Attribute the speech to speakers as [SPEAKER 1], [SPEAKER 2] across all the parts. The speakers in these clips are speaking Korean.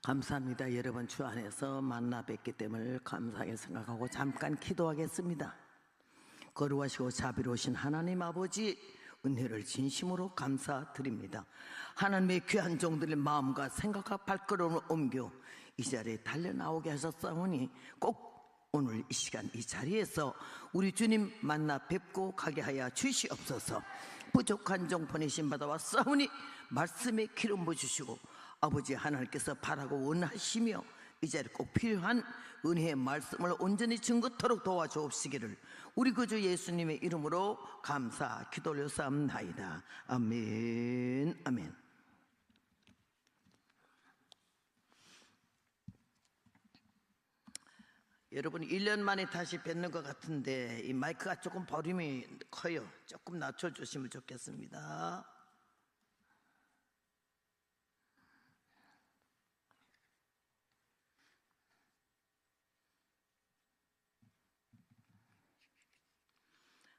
[SPEAKER 1] 감사합니다. 여러분 주 안에서 만나 뵙기 때문에 감사하게 생각하고 잠깐 기도하겠습니다. 거룩하시고 자비로우신 하나님 아버지, 은혜를 진심으로 감사드립니다. 하나님의 귀한 종들의 마음과 생각과 발걸음을 옮겨 이 자리에 달려나오게 하셨사오니 꼭 오늘 이 시간 이 자리에서 우리 주님 만나 뵙고 가게 하여 주시옵소서. 부족한 종 보내심 받아왔사오니 말씀에 기름 부으시고 아버지 하나님께서 바라고 원하시며 이 자리에 꼭 필요한 은혜의 말씀을 온전히 증거토록 도와주옵시기를 우리 구주 예수님의 이름으로 감사 기도 올려싸움나이다. 아멘. 아멘. 여러분 1년 만에 다시 뵙는 것 같은데 이 마이크가 조금 볼륨이 커요. 조금 낮춰주시면 좋겠습니다.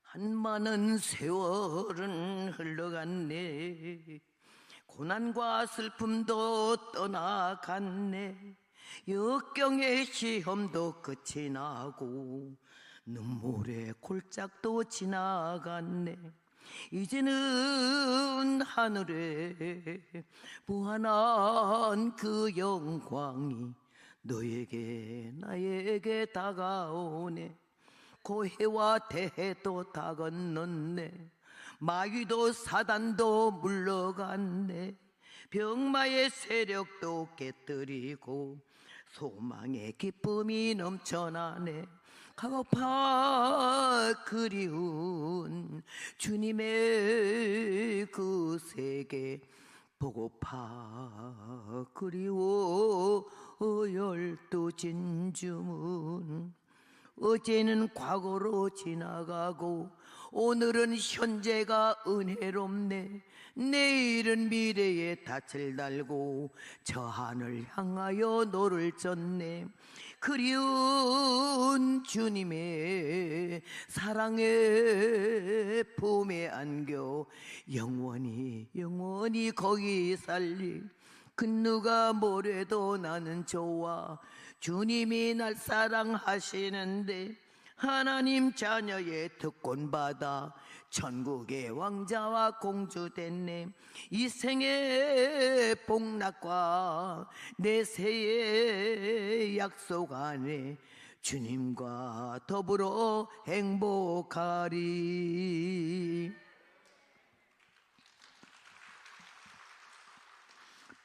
[SPEAKER 1] 한 많은 세월은 흘러갔네. 고난과 슬픔도 떠나갔네. 역경의 시험도 끝이 나고 눈물의 골짜기도 지나갔네. 이제는 하늘에 무한한 그 영광이 너에게 나에게 다가오네. 고해와 대해도 다 건넜네. 마귀도 사단도 물러갔네. 병마의 세력도 깨뜨리고 소망의 기쁨이 넘쳐나네. 가고파 그리운 주님의 그 세계 보고파 그리워 열두 진주문. 어제는 과거로 지나가고 오늘은 현재가 은혜롭네. 내일은 미래에 닻을 달고 저 하늘 향하여 노를 젓네. 그리운 주님의 사랑의 품에 안겨 영원히 거기 살리. 그 누가 뭐래도 나는 좋아. 주님이 날 사랑하시는데 하나님 자녀의 특권받아 천국의 왕자와 공주 됐네. 이 생의 복락과 내 새의 약속 안에 주님과 더불어 행복하리.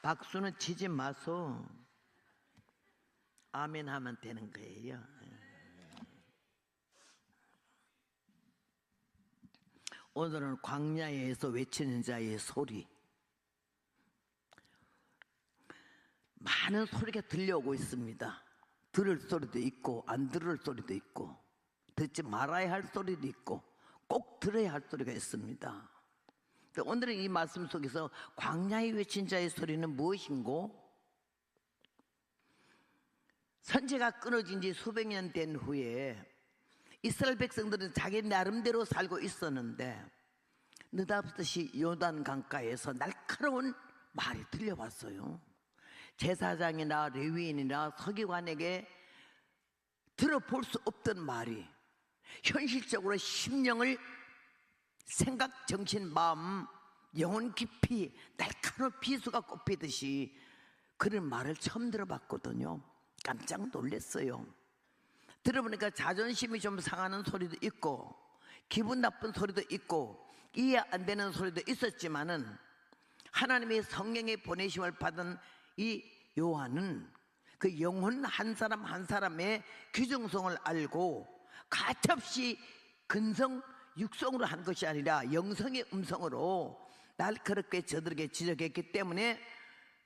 [SPEAKER 1] 박수는 치지 마소. 아멘 하면 되는 거예요. 오늘은 광야에서 외치는 자의 소리. 많은 소리가 들려오고 있습니다. 들을 소리도 있고 안 들을 소리도 있고 듣지 말아야 할 소리도 있고 꼭 들어야 할 소리가 있습니다. 오늘은 이 말씀 속에서 광야에 외친 자의 소리는 무엇인고? 선지가 끊어진 지 수백 년 된 후에 이스라엘 백성들은 자기 나름대로 살고 있었는데 느닷없이 요단 강가에서 날카로운 말이 들려왔어요. 제사장이나 레위인이나 서기관에게 들어볼 수 없던 말이 현실적으로 심령을 생각, 정신, 마음, 영혼 깊이 날카로운 비수가 꼽히듯이 그런 말을 처음 들어봤거든요. 깜짝 놀랐어요. 들어보니까 자존심이 좀 상하는 소리도 있고 기분 나쁜 소리도 있고 이해 안 되는 소리도 있었지만은 하나님의 성령의 보내심을 받은 이 요한은 그 영혼 한 사람 한 사람의 귀중성을 알고 가차없이 근성 육성으로 한 것이 아니라 영성의 음성으로 날카롭게 저들에게 지적했기 때문에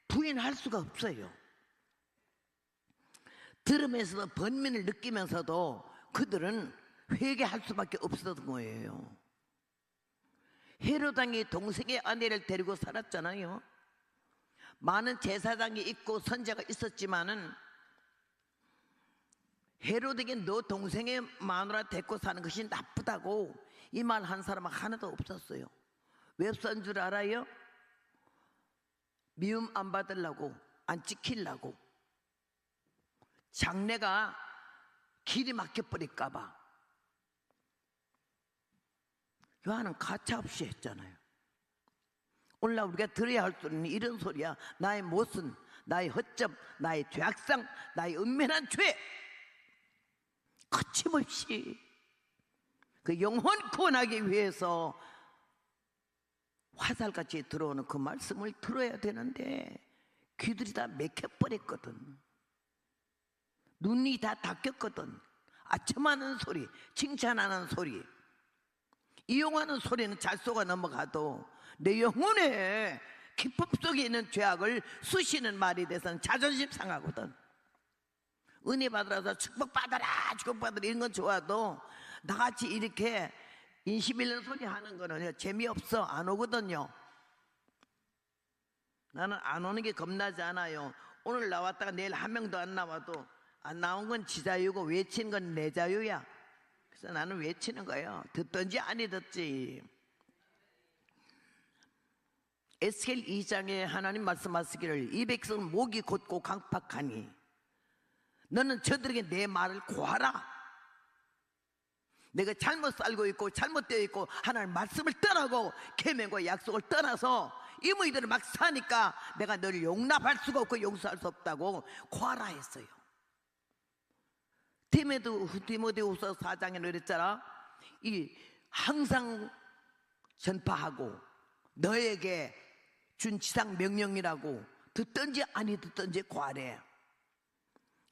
[SPEAKER 1] 부인할 수가 없어요. 들으면서도 번민을 느끼면서도 그들은 회개할 수밖에 없었던 거예요. 헤롯 왕이 동생의 아내를 데리고 살았잖아요. 많은 제사장이 있고 선지자가 있었지만은 헤롯에게 너 동생의 마누라 데리고 사는 것이 나쁘다고 이 말 한 사람은 하나도 없었어요. 왜 없었는 줄 알아요? 미움 안 받으려고, 안 지키려고. 장례가 길이 막혀버릴까봐 요한은 가차없이 했잖아요. 오늘날 우리가 들어야 할 소리는 이런 소리야. 나의 모순, 나의 허점, 나의 죄악상, 나의 은밀한 죄 거침없이 그 영혼 구원하기 위해서 화살같이 들어오는 그 말씀을 들어야 되는데 귀들이 다 막혀버렸거든. 눈이 다 닫혔거든. 아첨하는 소리, 칭찬하는 소리, 이용하는 소리는 잘 속아 넘어가도 내 영혼에 기쁨 속에 있는 죄악을 쑤시는 말이 돼서는 자존심 상하거든. 은혜 받으라서 축복받아라 축복받으라 이런 건 좋아도 나같이 이렇게 인심 잃는 소리 하는 거는 재미없어. 안 오거든요. 나는 안 오는 게 겁나지 않아요. 오늘 나왔다가 내일 한 명도 안 나와도 안 나온 건 지 자유고 외치는 건 내 자유야. 그래서 나는 외치는 거예요. 듣든지 아니 듣지. 에스겔 2장에 하나님 말씀하시기를 이 백성은 목이 곧고 강팍하니 너는 저들에게 내 말을 고하라. 내가 잘못 살고 있고 잘못되어 있고 하나님 말씀을 떠나고 계명과 약속을 떠나서 이무이들을 막 사니까 내가 너를 용납할 수가 없고 용서할 수 없다고 고하라 했어요. 디모데후서 4장에 그랬잖아. 이 항상 전파하고 너에게 준 지상 명령이라고 듣든지 아니 듣든지 고하래.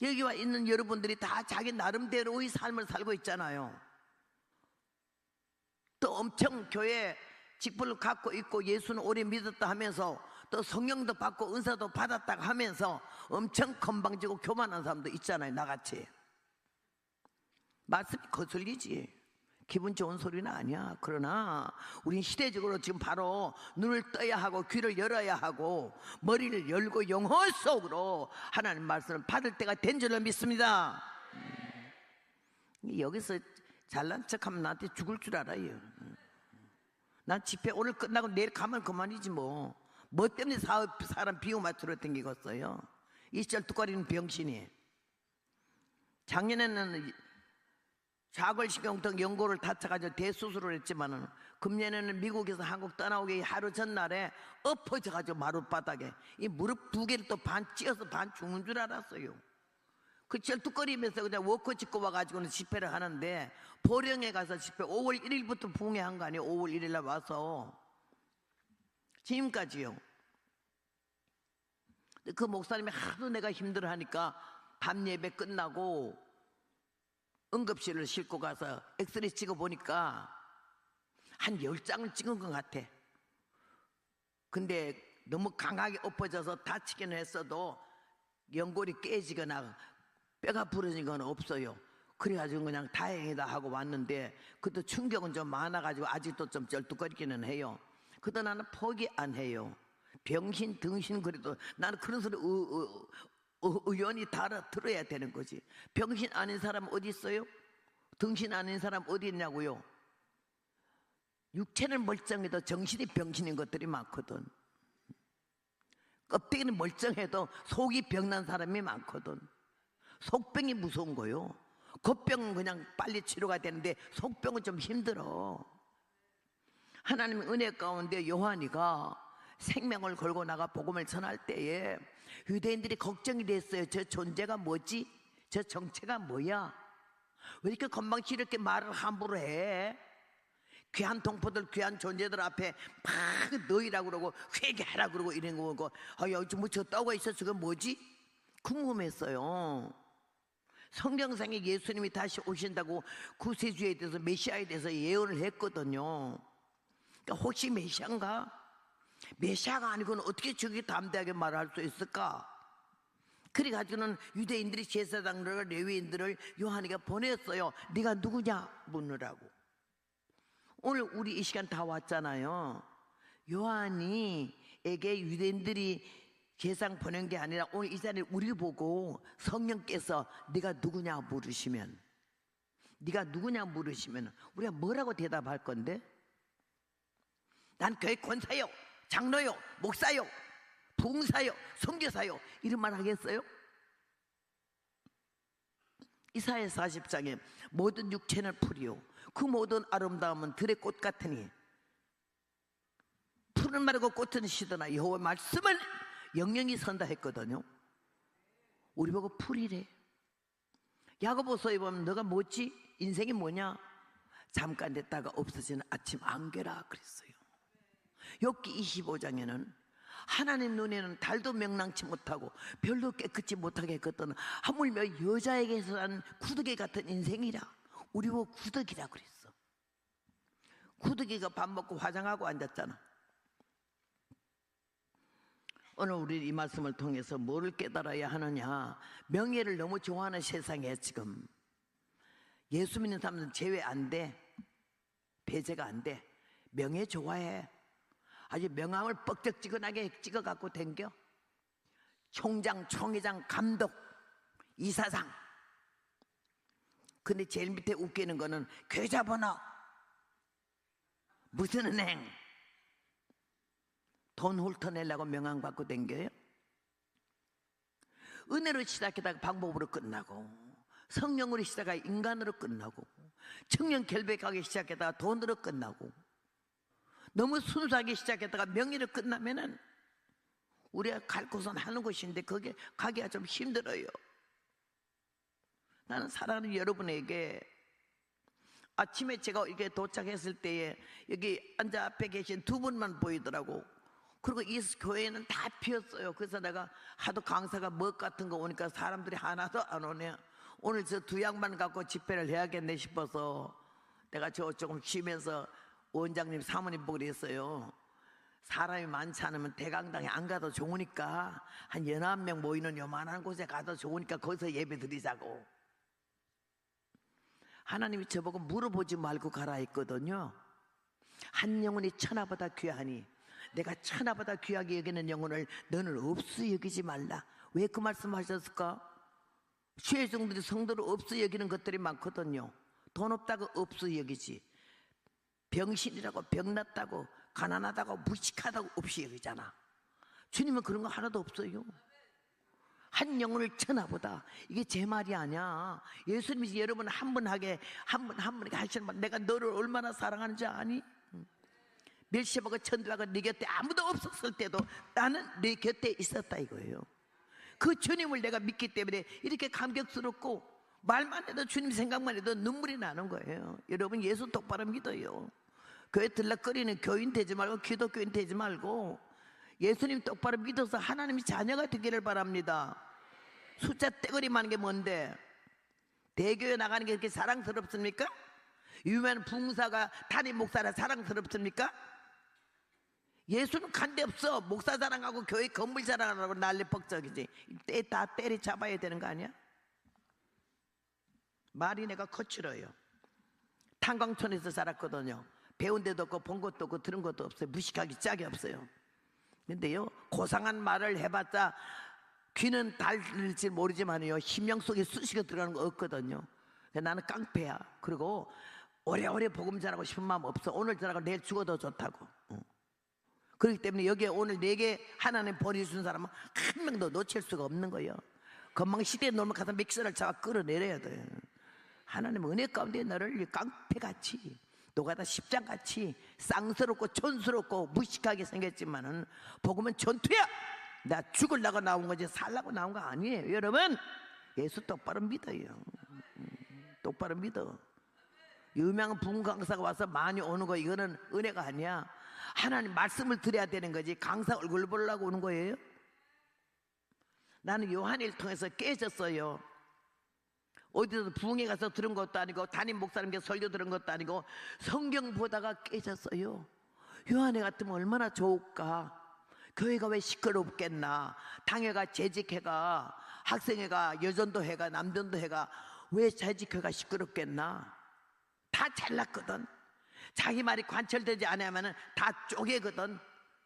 [SPEAKER 1] 여기 와 있는 여러분들이 다 자기 나름대로의 삶을 살고 있잖아요. 또 엄청 교회 직분을 갖고 있고 예수는 오래 믿었다 하면서 또 성령도 받고 은사도 받았다고 하면서 엄청 건방지고 교만한 사람도 있잖아요. 나같이. 말씀이 거슬리지. 기분 좋은 소리는 아니야. 그러나 우린 시대적으로 지금 바로 눈을 떠야 하고 귀를 열어야 하고 머리를 열고 영혼 속으로 하나님 말씀을 받을 때가 된 줄로 믿습니다. 여기서 잘난 척하면 나한테 죽을 줄 알아요. 난 집회 오늘 끝나고 내일 가면 그만이지 뭐. 뭐 때문에 사람 비유 맞추러 댕기겠어요. 이 쩔뚝거리는 병신이. 작년에는 좌골신경통 연골을 다쳐가지고 대수술을 했지만은 금년에는 미국에서 한국 떠나오기 하루 전날에 엎어져가지고 마룻바닥에 이 무릎 두 개를 또 반 찧어서 반 죽는 줄 알았어요. 그 쩔뚝거리면서 그냥 워커 짓고 와가지고는 집회를 하는데 보령에 가서 집회 5월 1일부터 부흥회한 거 아니에요. 5월 1일날 와서 지금까지요. 그 목사님이 하도 내가 힘들어하니까 밤 예배 끝나고 응급실을 싣고 가서 엑스레이 찍어보니까 한 10장을 찍은 것 같아. 근데 너무 강하게 엎어져서 다치기는 했어도 연골이 깨지거나 뼈가 부러진 건 없어요. 그래가지고 그냥 다행이다 하고 왔는데 그것도 충격은 좀 많아가지고 아직도 좀 쩔뚝거리기는 해요. 그래도 나는 포기 안 해요. 병신 등신 그래도 나는 그런 소리 의원이 들어야 되는 거지. 병신 아닌 사람 어디 있어요? 등신 아닌 사람 어디 있냐고요? 육체는 멀쩡해도 정신이 병신인 것들이 많거든. 껍데기는 멀쩡해도 속이 병난 사람이 많거든. 속병이 무서운 거요. 겉병은 그냥 빨리 치료가 되는데 속병은 좀 힘들어. 하나님의 은혜 가운데 요한이가 생명을 걸고 나가 복음을 전할 때에 유대인들이 걱정이 됐어요. 저 존재가 뭐지? 저 정체가 뭐야? 왜 이렇게 건방지 이렇게 말을 함부로 해? 귀한 동포들, 귀한 존재들 앞에 막 너희라고 그러고 회개하라 그러고 이런 거 보고 여기 뭐 저 떠가 있어 저거 뭐지? 궁금했어요. 성경상에 예수님이 다시 오신다고 구세주에 대해서 메시아에 대해서 예언을 했거든요. 그러니까 혹시 메시아인가? 메시아가 아니고는 어떻게 저렇게 담대하게 말할 수 있을까? 그래가지고는 유대인들이 제사장들과 레위인들을 요한이가 보냈어요. 네가 누구냐 묻느라고. 오늘 우리 이 시간 다 왔잖아요. 요한이에게 유대인들이 제사장 보낸 게 아니라 오늘 이 자리에 우리 보고 성령께서 네가 누구냐 물으시면 우리가 뭐라고 대답할 건데? 난 교회 권사요, 장로요, 목사요, 부흥사요, 선교사요 이런 말 하겠어요? 이사야 40장에 모든 육체는 풀이요 그 모든 아름다움은 들의 꽃 같으니 풀은 마르고 꽃은 시드나 여호와 말씀을 영영이 선다 했거든요. 우리 보고 풀이래. 야고보서에 보면 너가 뭐지? 인생이 뭐냐? 잠깐 됐다가 없어지는 아침 안개라 그랬어요. 욥기 25장에는 하나님 눈에는 달도 명랑치 못하고 별도 깨끗이 못하게 했거든 하물며 여자에게서 난 구더기 같은 인생이라. 우리 보고 구더기라 그랬어. 구더기가 밥 먹고 화장하고 앉았잖아. 오늘 우리 이 말씀을 통해서 뭐를 깨달아야 하느냐? 명예를 너무 좋아하는 세상에 지금 예수 믿는 사람들은 제외 안 돼. 배제가 안 돼. 명예 좋아해. 아주 명함을 뻑적지근하게 찍어갖고 댕겨. 총장, 총회장, 감독, 이사장. 근데 제일 밑에 웃기는 거는 계좌번호, 무슨 은행, 돈 훑어내려고 명함 갖고 댕겨요. 은혜로 시작하다가 방법으로 끝나고, 성령으로 시작하다 인간으로 끝나고, 청년 결백하게 시작하다가 돈으로 끝나고, 너무 순수하게 시작했다가 명예로 끝나면은 우리가 갈 곳은 하는 곳인데 거기에 가기가 좀 힘들어요. 나는 사랑하는 여러분에게 아침에 제가 이렇게 도착했을 때에 여기 앉아 앞에 계신 두 분만 보이더라고. 그리고 이 교회는 다 비었어요. 그래서 내가 하도 강사가 먹 같은 거 오니까 사람들이 하나도 안 오네. 오늘 저 두 양반 갖고 집회를 해야겠네 싶어서 내가 저 조금 쉬면서 원장님 사모님 보고 그랬어요. 사람이 많지 않으면 대강당에 안 가도 좋으니까 한 11명 모이는 요만한 곳에 가도 좋으니까 거기서 예배 드리자고. 하나님이 저보고 물어보지 말고 가라 했거든요. 한 영혼이 천하보다 귀하니 내가 천하보다 귀하게 여기는 영혼을 너는 없이 여기지 말라. 왜 그 말씀 하셨을까? 죄종들이 성도를 없이 여기는 것들이 많거든요. 돈 없다고 없이 여기지, 병신이라고 병났다고 가난하다고 무식하다고 없이 여기잖아. 주님은 그런 거 하나도 없어요. 한 영혼을 천하보다. 이게 제 말이 아니야. 예수님이 여러분 한 분 하게 한 분에게 하시는 말, 내가 너를 얼마나 사랑하는지 아니? 멸시하고 천들하고 네 곁에 아무도 없었을 때도 나는 네 곁에 있었다 이거예요. 그 주님을 내가 믿기 때문에 이렇게 감격스럽고 말만 해도 주님 생각만 해도 눈물이 나는 거예요. 여러분 예수 똑바로 믿어요. 교회 들락거리는 교인 되지 말고 기독교인 되지 말고 예수님 똑바로 믿어서 하나님이 자녀가 되기를 바랍니다. 숫자 떼거리 많은 게 뭔데? 대교회 나가는 게 그렇게 사랑스럽습니까? 유명한 붕사가 담임 목사라 사랑스럽습니까? 예수는 간데 없어. 목사 자랑하고 교회 건물 자랑하고 난리 벅적이지. 다 때려잡아야 되는 거 아니야? 말이 내가 거칠어요. 탄광촌에서 자랐거든요. 배운 데도 없고 본 것도 없고 들은 것도 없어요. 무식하기 짝이 없어요. 근데요, 고상한 말을 해봤자 귀는 달릴지 모르지만요, 심령 속에 쑤시고 들어가는 거 없거든요. 나는 깡패야. 그리고 오래오래 복음 전하고 싶은 마음 없어. 오늘 전하고 내일 죽어도 좋다고. 그렇기 때문에 여기에 오늘 내게 하나님 보내준 사람은 한 명도 놓칠 수가 없는 거예요. 건망 시대에 놀면 가서 믹서를 잡아 끌어내려야 돼. 하나님 은혜 가운데 너를 깡패같이 노가다 십장같이 쌍스럽고 촌스럽고 무식하게 생겼지만은 복음은 전투야. 나 죽으려고 나온 거지 살려고 나온 거 아니에요. 여러분 예수 똑바로 믿어요. 똑바로 믿어. 유명한 분 강사가 와서 많이 오는 거 이거는 은혜가 아니야. 하나님 말씀을 드려야 되는 거지 강사 얼굴 보려고 오는 거예요. 나는 요한일 통해서 깨졌어요. 어디서 부흥회 가서 들은 것도 아니고 담임 목사님께 설교 들은 것도 아니고 성경 보다가 깨졌어요. 요한회 같으면 얼마나 좋을까. 교회가 왜 시끄럽겠나. 당회가 재직회가 학생회가 여전도회가 남전도회가 왜 재직회가 시끄럽겠나. 다 잘났거든. 자기 말이 관철되지 않으면 다 쪼개거든.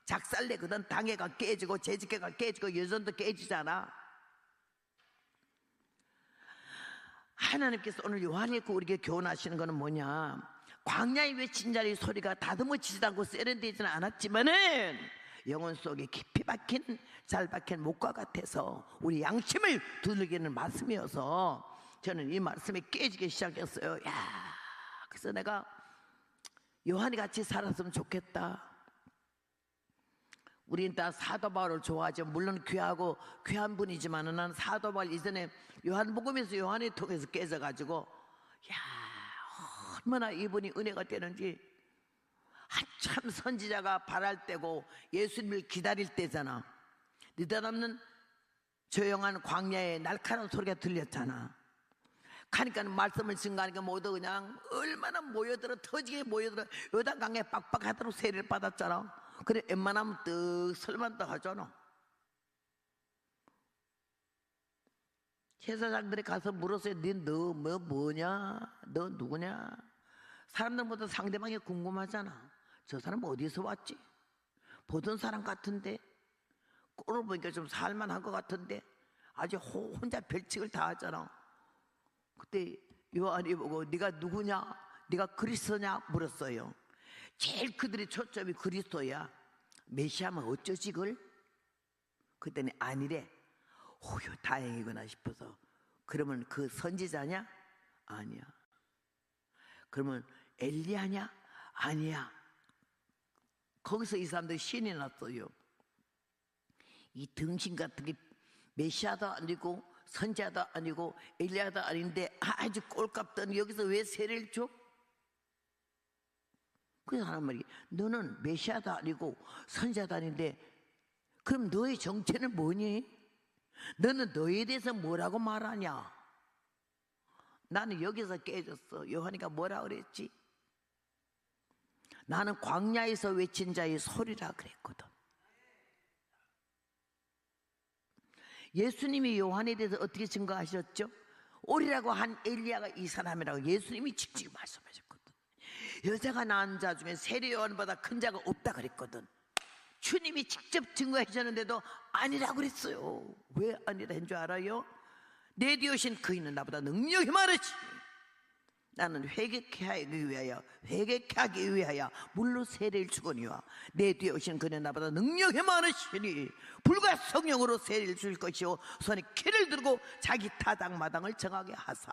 [SPEAKER 1] 작살내거든. 당회가 깨지고 재직회가 깨지고 여전도 깨지잖아. 하나님께서 오늘 요한일고 우리에게 교훈하시는 것은 뭐냐. 광야에 외친 자의 소리가 다듬어지지도 않고 세련되지는 않았지만은 영혼 속에 깊이 박힌 잘 박힌 목과 같아서 우리 양심을 두들기는 말씀이어서 저는 이 말씀에 깨지기 시작했어요. 야, 그래서 내가 요한이 같이 살았으면 좋겠다. 우린 다 사도 바울을 좋아하죠. 물론 귀하고 귀한 분이지만 나는 사도 바울 이전에 요한복음에서 요한을 통해서 깨져가지고 야, 얼마나 이분이 은혜가 되는지. 한참 선지자가 바랄 때고 예수님을 기다릴 때잖아. 느닷없는 조용한 광야에 날카로운 소리가 들렸잖아. 가니까 말씀을 증거하니까 모두 그냥 얼마나 모여들어 터지게 모여들어 요단강에 빡빡하도록 세례를 받았잖아. 그래 웬만하면 떡 설만 더 하잖아. 제사장들이 가서 물었어요. 너 뭐냐? 너 누구냐? 사람들보다 상대방이 궁금하잖아. 저 사람 어디서 왔지? 보던 사람 같은데 꼴을 보니까 좀 살만한 것 같은데 아주 혼자 별칭을 다 하잖아. 그때 요한이 보고 네가 누구냐? 네가 그리스도냐? 물었어요. 제일 그들의 초점이 그리스도야. 메시아면 어쩌지 그걸? 그때는 아니래. 오휴 다행이구나 싶어서. 그러면 그 선지자냐? 아니야. 그러면 엘리야냐? 아니야. 거기서 이 사람들이 신이 났어요. 이 등신 같은 게 메시아도 아니고 선지자도 아니고 엘리야도 아닌데 아주 꼴값던 여기서 왜 세례를 줘? 그래서 하는 말이 너는 메시아도 아니고 선지자도 아닌데 그럼 너의 정체는 뭐니? 너는 너에 대해서 뭐라고 말하냐? 나는 여기서 깨졌어. 요한이가 뭐라 그랬지? 나는 광야에서 외친 자의 소리라 그랬거든. 예수님이 요한에 대해서 어떻게 증거하셨죠? 오리라고 한 엘리야가 이 사람이라고 예수님이 직접 말씀하셨거든. 여자가 낳은 자 중에 세례 요한보다 큰 자가 없다 그랬거든. 주님이 직접 증거해 주셨는데도 아니라고 그랬어요. 왜 아니라 한 줄 알아요? 내 뒤에 오신 그이는 나보다 능력이 많으시. 나는 회개하기 위하여 물로 세례를 주거니와 내 뒤에 오신 그는 나보다 능력이 많으시니 불과 성령으로 세례를 줄 것이요 손에 키를 들고 자기 타당마당을 정하게 하사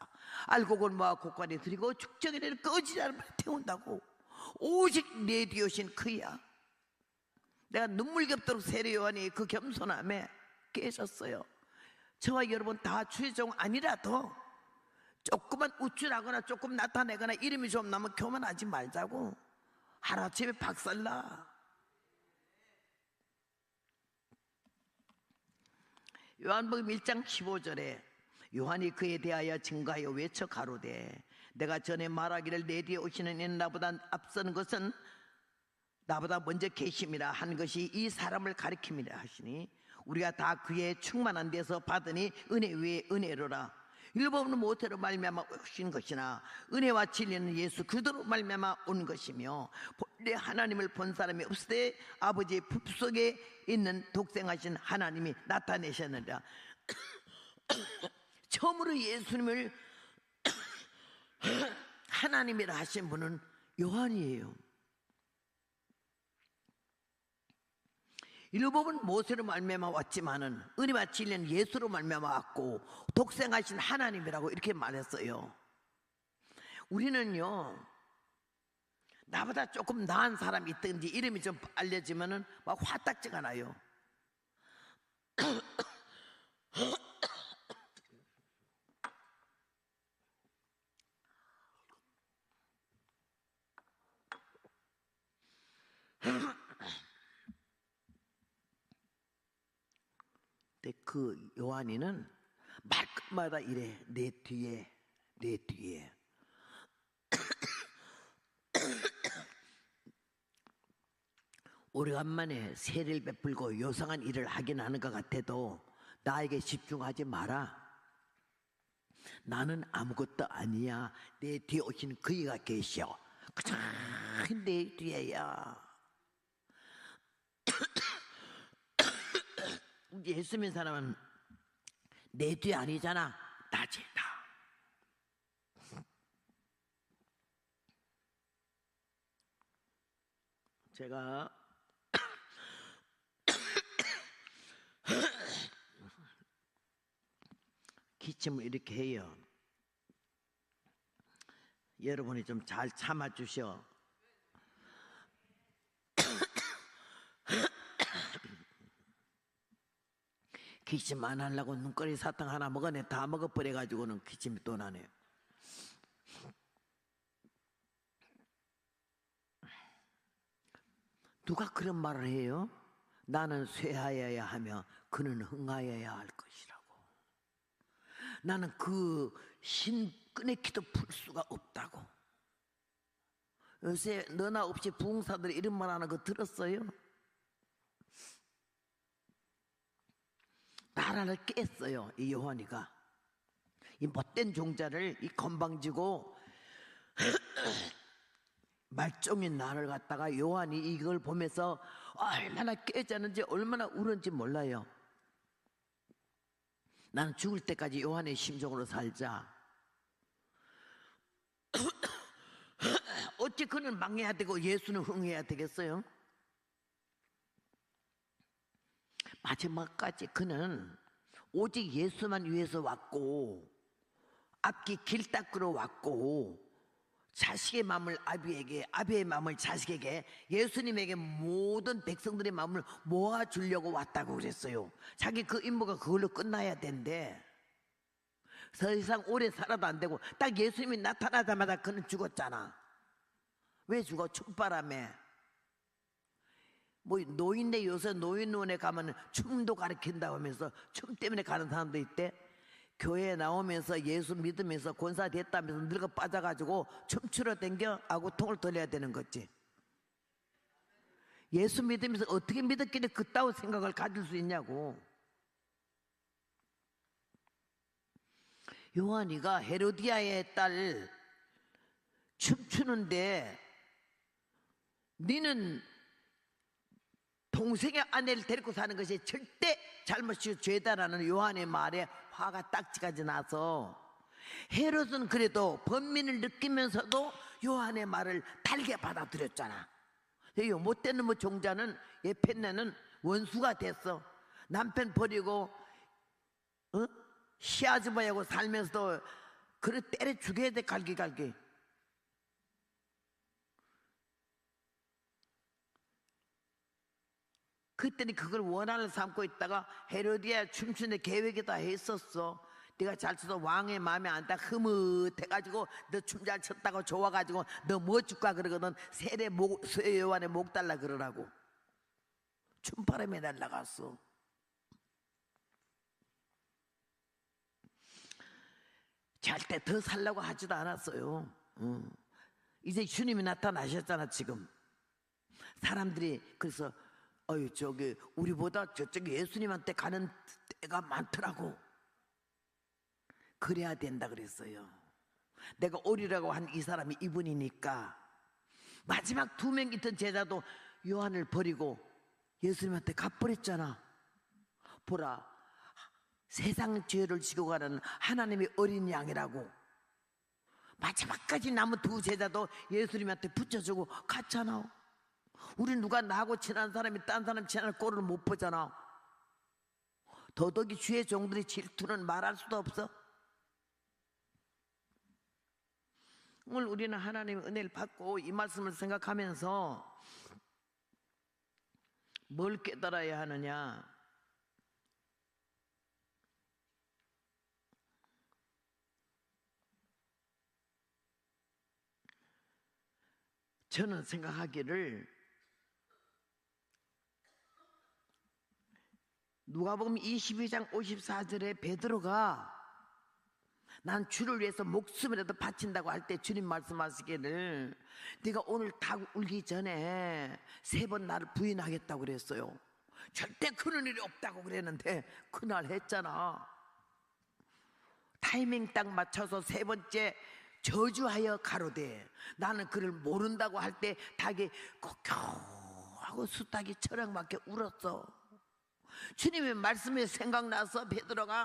[SPEAKER 1] 알곡을 모아 곡간에 들이고 축정에는 꺼지지 않을 바 태운다고. 오직 내 뒤에 오신 그야. 내가 눈물겹도록 세례 요한이 그 겸손함에 깨졌어요. 저와 여러분 다 최종 아니라도 조금만 우쭐하거나 조금 나타내거나 이름이 좀 나면 교만하지 말자고. 하루아침에 박살나. 요한복음 1장 15절에 요한이 그에 대하여 증거하여 외쳐 가로되 내가 전에 말하기를 내 뒤에 오시는 이는 나보다 앞서는 것은 나보다 먼저 계심이라 한 것이 이 사람을 가리킴이라 하시니 우리가 다 그의 충만한 데서 받으니 은혜 위에 은혜로라. 율법은 모태로 말미암아 오신 것이나 은혜와 진리는 예수 그리스도로 말미암아 온 것이며 본래 하나님을 본 사람이 없을 때 아버지의 품속에 있는 독생하신 하나님이 나타내셨느니라. 처음으로 예수님을 하나님이라 하신 분은 요한이에요. 율법은 모세로 말미암아 왔지만은 은혜와 진리는 예수로 말미암아 왔고 독생하신 하나님이라고 이렇게 말했어요. 우리는요 나보다 조금 나은 사람이 있든지 이름이 좀 알려지면은 막 화딱지가 나요. 근데 그 요한이는 말끝마다 이래. 내 뒤에 오래간만에 세례를 베풀고 요상한 일을 하긴 하는 것 같아도 나에게 집중하지 마라. 나는 아무것도 아니야. 내 뒤에 오신 그이가 계셔. 그저 내 뒤에야. 예수 믿는 사람은 내 뒤 아니잖아. 나지다. 제가 기침을 이렇게 해요. 여러분이 좀 잘 참아주셔. 기침 안 하려고 눈거리 사탕 하나 먹었네. 다 먹어버려가지고는 기침이 또 나네요. 누가 그런 말을 해요? 나는 쇠하여야 하며 그는 흥하여야 할 것이라고. 나는 그 신끈의 키도 풀 수가 없다고. 요새 너나 없이 부흥사들이 이런 말 하는 거 들었어요? 나라를 깼어요, 이 요한이가. 이 못된 종자를 이 건방지고 말종인 나를 갖다가 요한이 이걸 보면서 얼마나 깨졌는지 얼마나 울었는지 몰라요. 나는 죽을 때까지 요한의 심정으로 살자. 어찌 그는 망해야 되고 예수는 흥해야 되겠어요? 마지막까지 그는 오직 예수만 위해서 왔고, 앞뒤 길 닦으러 왔고, 자식의 마음을 아비에게, 아비의 마음을 자식에게, 예수님에게 모든 백성들의 마음을 모아주려고 왔다고 그랬어요. 자기 그 임무가 그걸로 끝나야 된대. 더 이상 오래 살아도 안 되고 딱 예수님이 나타나자마자 그는 죽었잖아. 왜 죽어? 춤바람에. 뭐 노인네, 요새 노인원에 가면 춤도 가르친다고 하면서 춤 때문에 가는 사람도 있대. 교회에 나오면서 예수 믿으면서 권사 됐다면서 늙어 빠져가지고 춤추러 댕겨 아구통을 돌려야 되는 거지. 예수 믿으면서 어떻게 믿었길래 그따위 생각을 가질 수 있냐고. 요한이가 헤로디아의 딸 춤추는데 너는 동생의 아내를 데리고 사는 것이 절대 잘못이고 죄다라는 요한의 말에 화가 딱지까지 나서 헤롯은 그래도 번민을 느끼면서도 요한의 말을 달게 받아들였잖아. 요 못된 놈의 종자는 예펜네는 원수가 됐어. 남편 버리고 시아즈바하고 살면서도 그를 때려 죽여야 돼. 갈기갈기. 그때는 그걸 원한을 삼고 있다가 헤로디아 춤추는 계획이 다 했었어. 네가 잘 춰서 왕의 마음에 안 딱 흐뭇해가지고 너 춤 잘 췄다고 좋아가지고 너 뭐 줄까 그러거든. 쇠 요한의 목 달라 그러라고. 춤바람에 날라갔어. 절대 더 살려고 하지도 않았어요. 이제 주님이 나타나셨잖아 지금. 사람들이 그래서 저기 우리보다 저쪽에 예수님한테 가는 때가 많더라고. 그래야 된다 그랬어요. 내가 오리라고 한 이 사람이 이분이니까. 마지막 2명 있던 제자도 요한을 버리고 예수님한테 가버렸잖아. 보라, 세상 죄를 지고 가는 하나님의 어린 양이라고. 마지막까지 남은 2 제자도 예수님한테 붙여주고 갔잖아. 우리 누가 나하고 친한 사람이 딴 사람 친한 꼴을 못 보잖아. 더더욱이 주의 종들의 질투는 말할 수도 없어. 오늘 우리는 하나님의 은혜를 받고 이 말씀을 생각하면서 뭘 깨달아야 하느냐. 저는 생각하기를 누가복음 22장 54절에 베드로가 난 주를 위해서 목숨이라도 바친다고 할 때 주님 말씀하시기를 네가 오늘 닭 울기 전에 3번 나를 부인하겠다고 그랬어요. 절대 그런 일이 없다고 그랬는데 그날 했잖아. 타이밍 딱 맞춰서 3번째 저주하여 가로되. 나는 그를 모른다고 할 때 닭이 kok하고 수탉이 처량맞게 울었어. 주님의 말씀이 생각나서 베드로가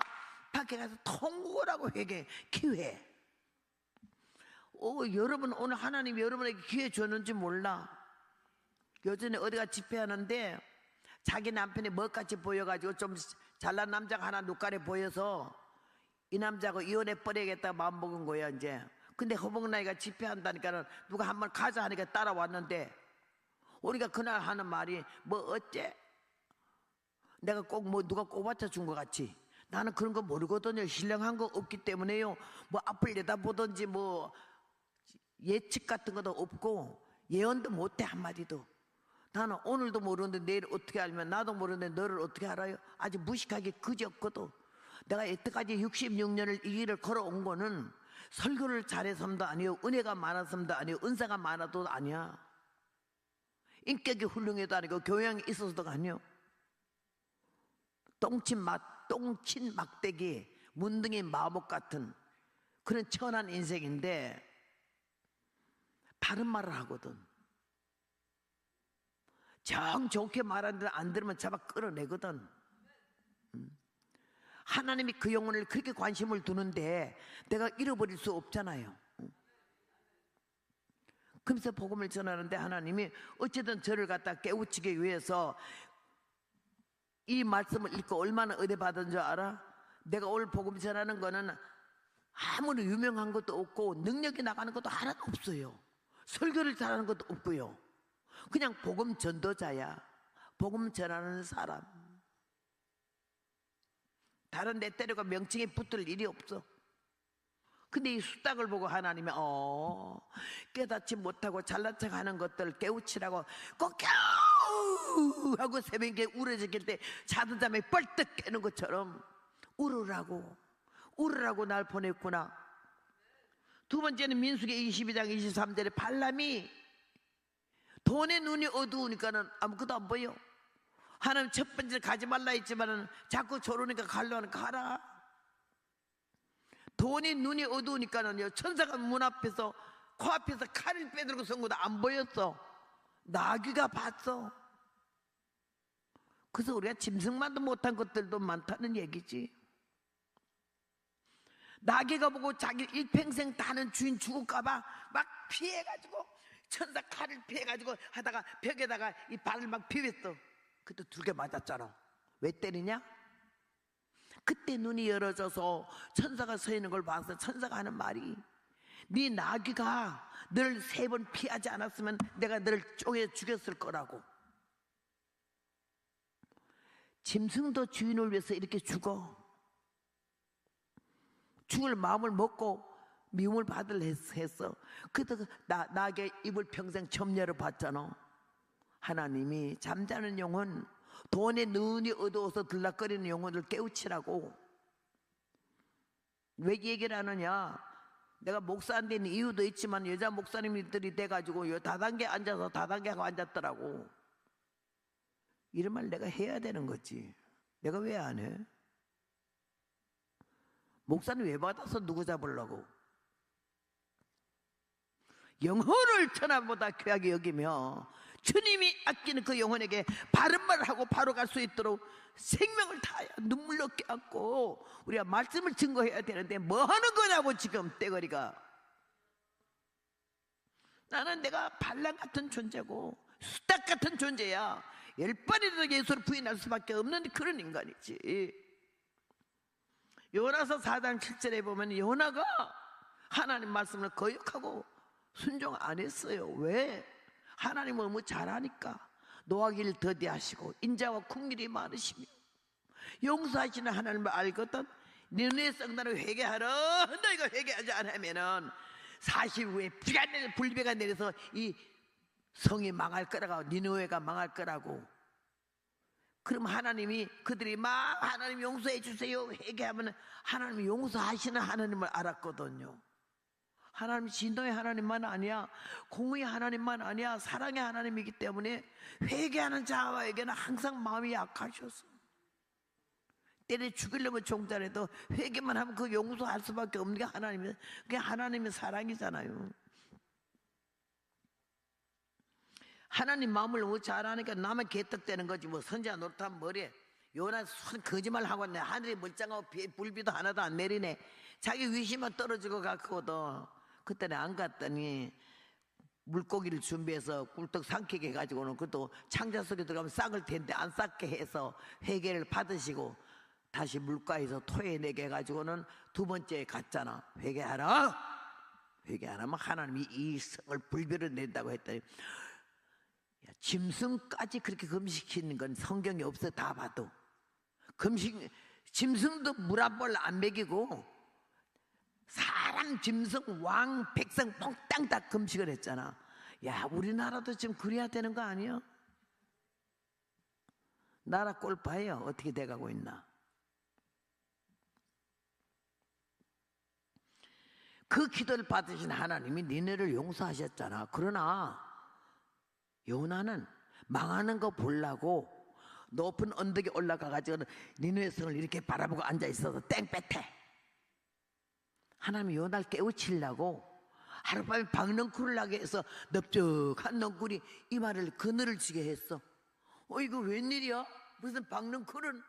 [SPEAKER 1] 밖에 가서 통곡하라고 회개, 기회. 여러분 오늘 하나님이 여러분에게 기회 줬는지 몰라. 요즘에 어디가 집회하는데 자기 남편이 멋같이 보여가지고 좀 잘난 남자가 하나 눈가에 보여서 이 남자하고 이혼해 버려야겠다 마음 먹은 거야. 이제 근데 허벅나이가 집회한다니까는 누가 한번 가자 하니까 따라왔는데 우리가 그날 하는 말이 뭐 어째? 내가 꼭 뭐 누가 꼽아쳐 준 것 같이. 나는 그런 거 모르거든요. 신령한 거 없기 때문에요. 뭐 앞을 내다보든지 뭐 예측 같은 것도 없고 예언도 못해 한마디도. 나는 오늘도 모르는데 내일 어떻게 알면 나도 모르는데 너를 어떻게 알아요? 아주 무식하게 그지없거든. 내가 여태까지 66년을 이 길을 걸어온 거는 설교를 잘해서도 아니요, 은혜가 많아서도 아니요, 은사가 많아도 아니야. 인격이 훌륭해도 아니고 교양이 있어서도 아니요. 똥친 막대기 문둥이 마법 같은 그런 천한 인생인데 바른 말을 하거든. 정 좋게 말하는데 안 들으면 잡아 끌어내거든. 하나님이 그 영혼을 그렇게 관심을 두는데 내가 잃어버릴 수 없잖아요. 그러면서 복음을 전하는데 하나님이 어쨌든 저를 갖다 깨우치기 위해서 이 말씀을 읽고 얼마나 은혜 받은 줄 알아? 내가 오늘 복음 전하는 거는 아무리 유명한 것도 없고 능력이 나가는 것도 하나도 없어요. 설교를 잘하는 것도 없고요. 그냥 복음 전도자야. 복음 전하는 사람. 다른 내 때려가 명칭에 붙을 일이 없어. 근데 이 수탉을 보고 하나님이 깨닫지 못하고 잘난 척하는 것들 깨우치라고 꼭 겨우 하고 새벽에 우러졌을 때 자던 잠에 뻘떡 깨는 것처럼 울으라고 날 보냈구나. 두 번째는 민수기 22장 23절에 발람이 돈의 눈이 어두우니까는 아무것도 안 보여. 하나님 첫 번째 가지 말라 했지만은 자꾸 저러니까 가려니까 가라. 돈이 눈이 어두우니까는요, 천사가 문 앞에서 코앞에서 칼을 빼들고 선 것도 안 보였어. 나귀가 봤어. 그래서 우리가 짐승만도 못한 것들도 많다는 얘기지. 나귀가 보고 자기 일평생 다는 주인 죽을까봐 막 피해가지고 천사 칼을 피해가지고 하다가 벽에다가 이 발을 막 비볐어. 그때 두개 맞았잖아. 왜 때리냐? 그때 눈이 열어져서 천사가 서 있는 걸 봐서 천사가 하는 말이 네 나귀가 너를 3번 피하지 않았으면 내가 너를 쪼개 죽였을 거라고. 짐승도 주인을 위해서 이렇게 죽어. 죽을 마음을 먹고 미움을 받을 했어. 그래도 나에게 입을 평생 점녀로 봤잖아. 하나님이 잠자는 영혼, 돈의 눈이 어두워서 들락거리는 영혼을 깨우치라고. 왜 얘기를 하느냐? 내가 목사 안 된 이유도 있지만 여자 목사님들이 돼가지고 다단계 앉아서 다단계하고 앉았더라고. 이런 말 내가 해야 되는 거지. 내가 왜 안 해? 목사님 왜 받아서 누구 잡으려고? 영혼을 천하보다 귀하게 여기며 주님이 아끼는 그 영혼에게 바른 말을 하고 바로 갈 수 있도록 생명을 다하여 눈물로 껴안고 우리가 말씀을 증거해야 되는데 뭐 하는 거냐고 지금 떼거리가. 나는 내가 발람 같은 존재고 수탉 같은 존재야. 10번이라도 예수를 부인할 수밖에 없는 그런 인간이지. 요나서 4장 7절에 보면 요나가 하나님 말씀을 거역하고 순종 안 했어요. 왜? 하나님은 너무 잘하니까. 노하기를 더디하시고 인자와 국률이 많으시며 용서하시는 하나님을 알거든. 니네의 성단을 회개하라. 너희가 회개하지 않으면은 40 후에 불비가 내려서 이 성이 망할 거라고, 니느웨가 망할 거라고. 그럼 하나님이 그들이 막 하나님 용서해 주세요 회개하면 하나님이 용서하시는 하나님을 알았거든요. 하나님 진노의 하나님만 아니야, 공의의 하나님만 아니야, 사랑의 하나님이기 때문에 회개하는 자에게는 항상 마음이 약하셔서 때려 죽이려면 종자라도 회개만 하면 그 용서할 수밖에 없는 게 하나님이에요. 그게 하나님의 사랑이잖아요. 하나님 마음을 너무 잘 아니까 나만 개떡대는 거지. 뭐 선지자 노릇하면 뭐래. 요나 거짓말하고 있네. 하늘이 멀쩡하고 불비도 하나도 안 내리네. 자기 위시만 떨어지고 갔거든. 그때는 안 갔더니 물고기를 준비해서 꿀떡 삼키게 해가지고는 그것도 창자 속에 들어가면 싹을 텐데 안 싹게 해서 회개를 받으시고 다시 물가에서 토해내게 해가지고는 두 번째 갔잖아. 회개하라. 회개 안 하면 하나님이 이 성을 불변을 낸다고 했더니, 야, 짐승까지 그렇게 금식시키는 건 성경에 없어. 다 봐도 짐승도 물 한 볼 안 먹이고 사람, 짐승, 왕, 백성 몽땅 다 금식을 했잖아. 야, 우리나라도 지금 그래야 되는 거 아니야? 나라 꼴 봐요. 어떻게 돼가고 있나. 그 기도를 받으신 하나님이 니네를 용서하셨잖아. 그러나 요나는 망하는 거 보려고 높은 언덕에 올라가가지고 니네의 성을 이렇게 바라보고 앉아있어서 땡볕에 하나님이 요나를 깨우치려고 하룻밤에 박넝쿨을 나게 해서 넓적한 넝쿨이 이마를 그늘을 지게 했어. 이거 웬일이야? 무슨 박넝쿨은?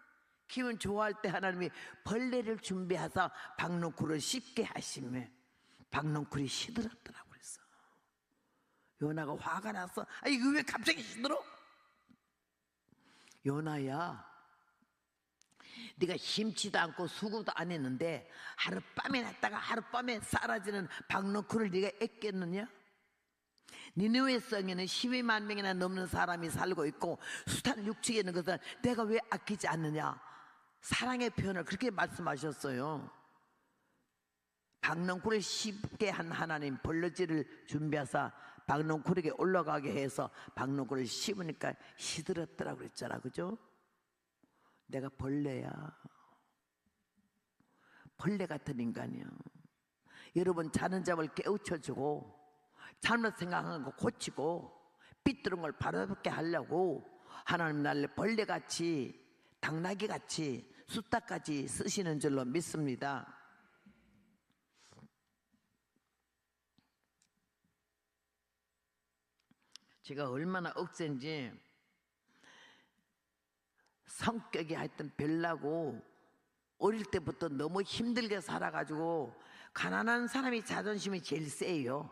[SPEAKER 1] 기분 좋아할 때 하나님이 벌레를 준비하사 박넝쿨을 씹게 하시며 박넝쿨이 시들었더라고. 그랬어. 요나가 화가 났어. 이거 왜 갑자기 시들어? 요나야, 네가 심지도 않고 수고도 안 했는데 하룻밤에 났다가 하룻밤에 사라지는 박넝쿨을 네가 애깼느냐? 니느웨 성에는 12만 명이나 넘는 사람이 살고 있고 숱한 육축에 있는 것을 내가 왜 아끼지 않느냐? 사랑의 표현을 그렇게 말씀하셨어요. 박넝쿨을 씹게 한 하나님, 벌레질을 준비하사 박넝쿨에게 올라가게 해서 박넝쿨을 씹으니까 시들었더라고 그랬잖아. 그죠? 내가 벌레야. 벌레 같은 인간이야. 여러분, 자는 잠을 깨우쳐주고 잘못 생각한 거 고치고 삐뚤은 걸 바로잡게 하려고 하나님 나를 벌레같이 당나귀같이 숫다까지 쓰시는 줄로 믿습니다. 제가 얼마나 억센지 성격이 하여튼 별나고 어릴 때부터 너무 힘들게 살아가지고 가난한 사람이 자존심이 제일 세요.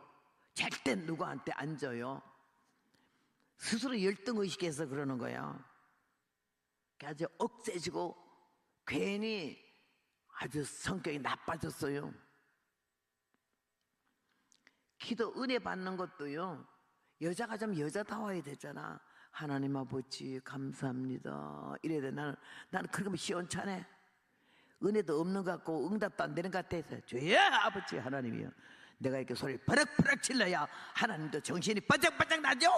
[SPEAKER 1] 절대 누구한테 안 져요. 스스로 열등의식해서 그러는 거야. 아주 억세지고 괜히 아주 성격이 나빠졌어요. 기도 은혜 받는 것도요, 여자가 좀 여자다워야 되잖아. 하나님 아버지 감사합니다 이래야 돼. 나는 그런 거 시원찮네. 은혜도 없는 것 같고 응답도 안 되는 것 같아서 주야 아버지 하나님이요, 내가 이렇게 소리 버럭버럭 질러야 하나님도 정신이 바짝바짝 나죠.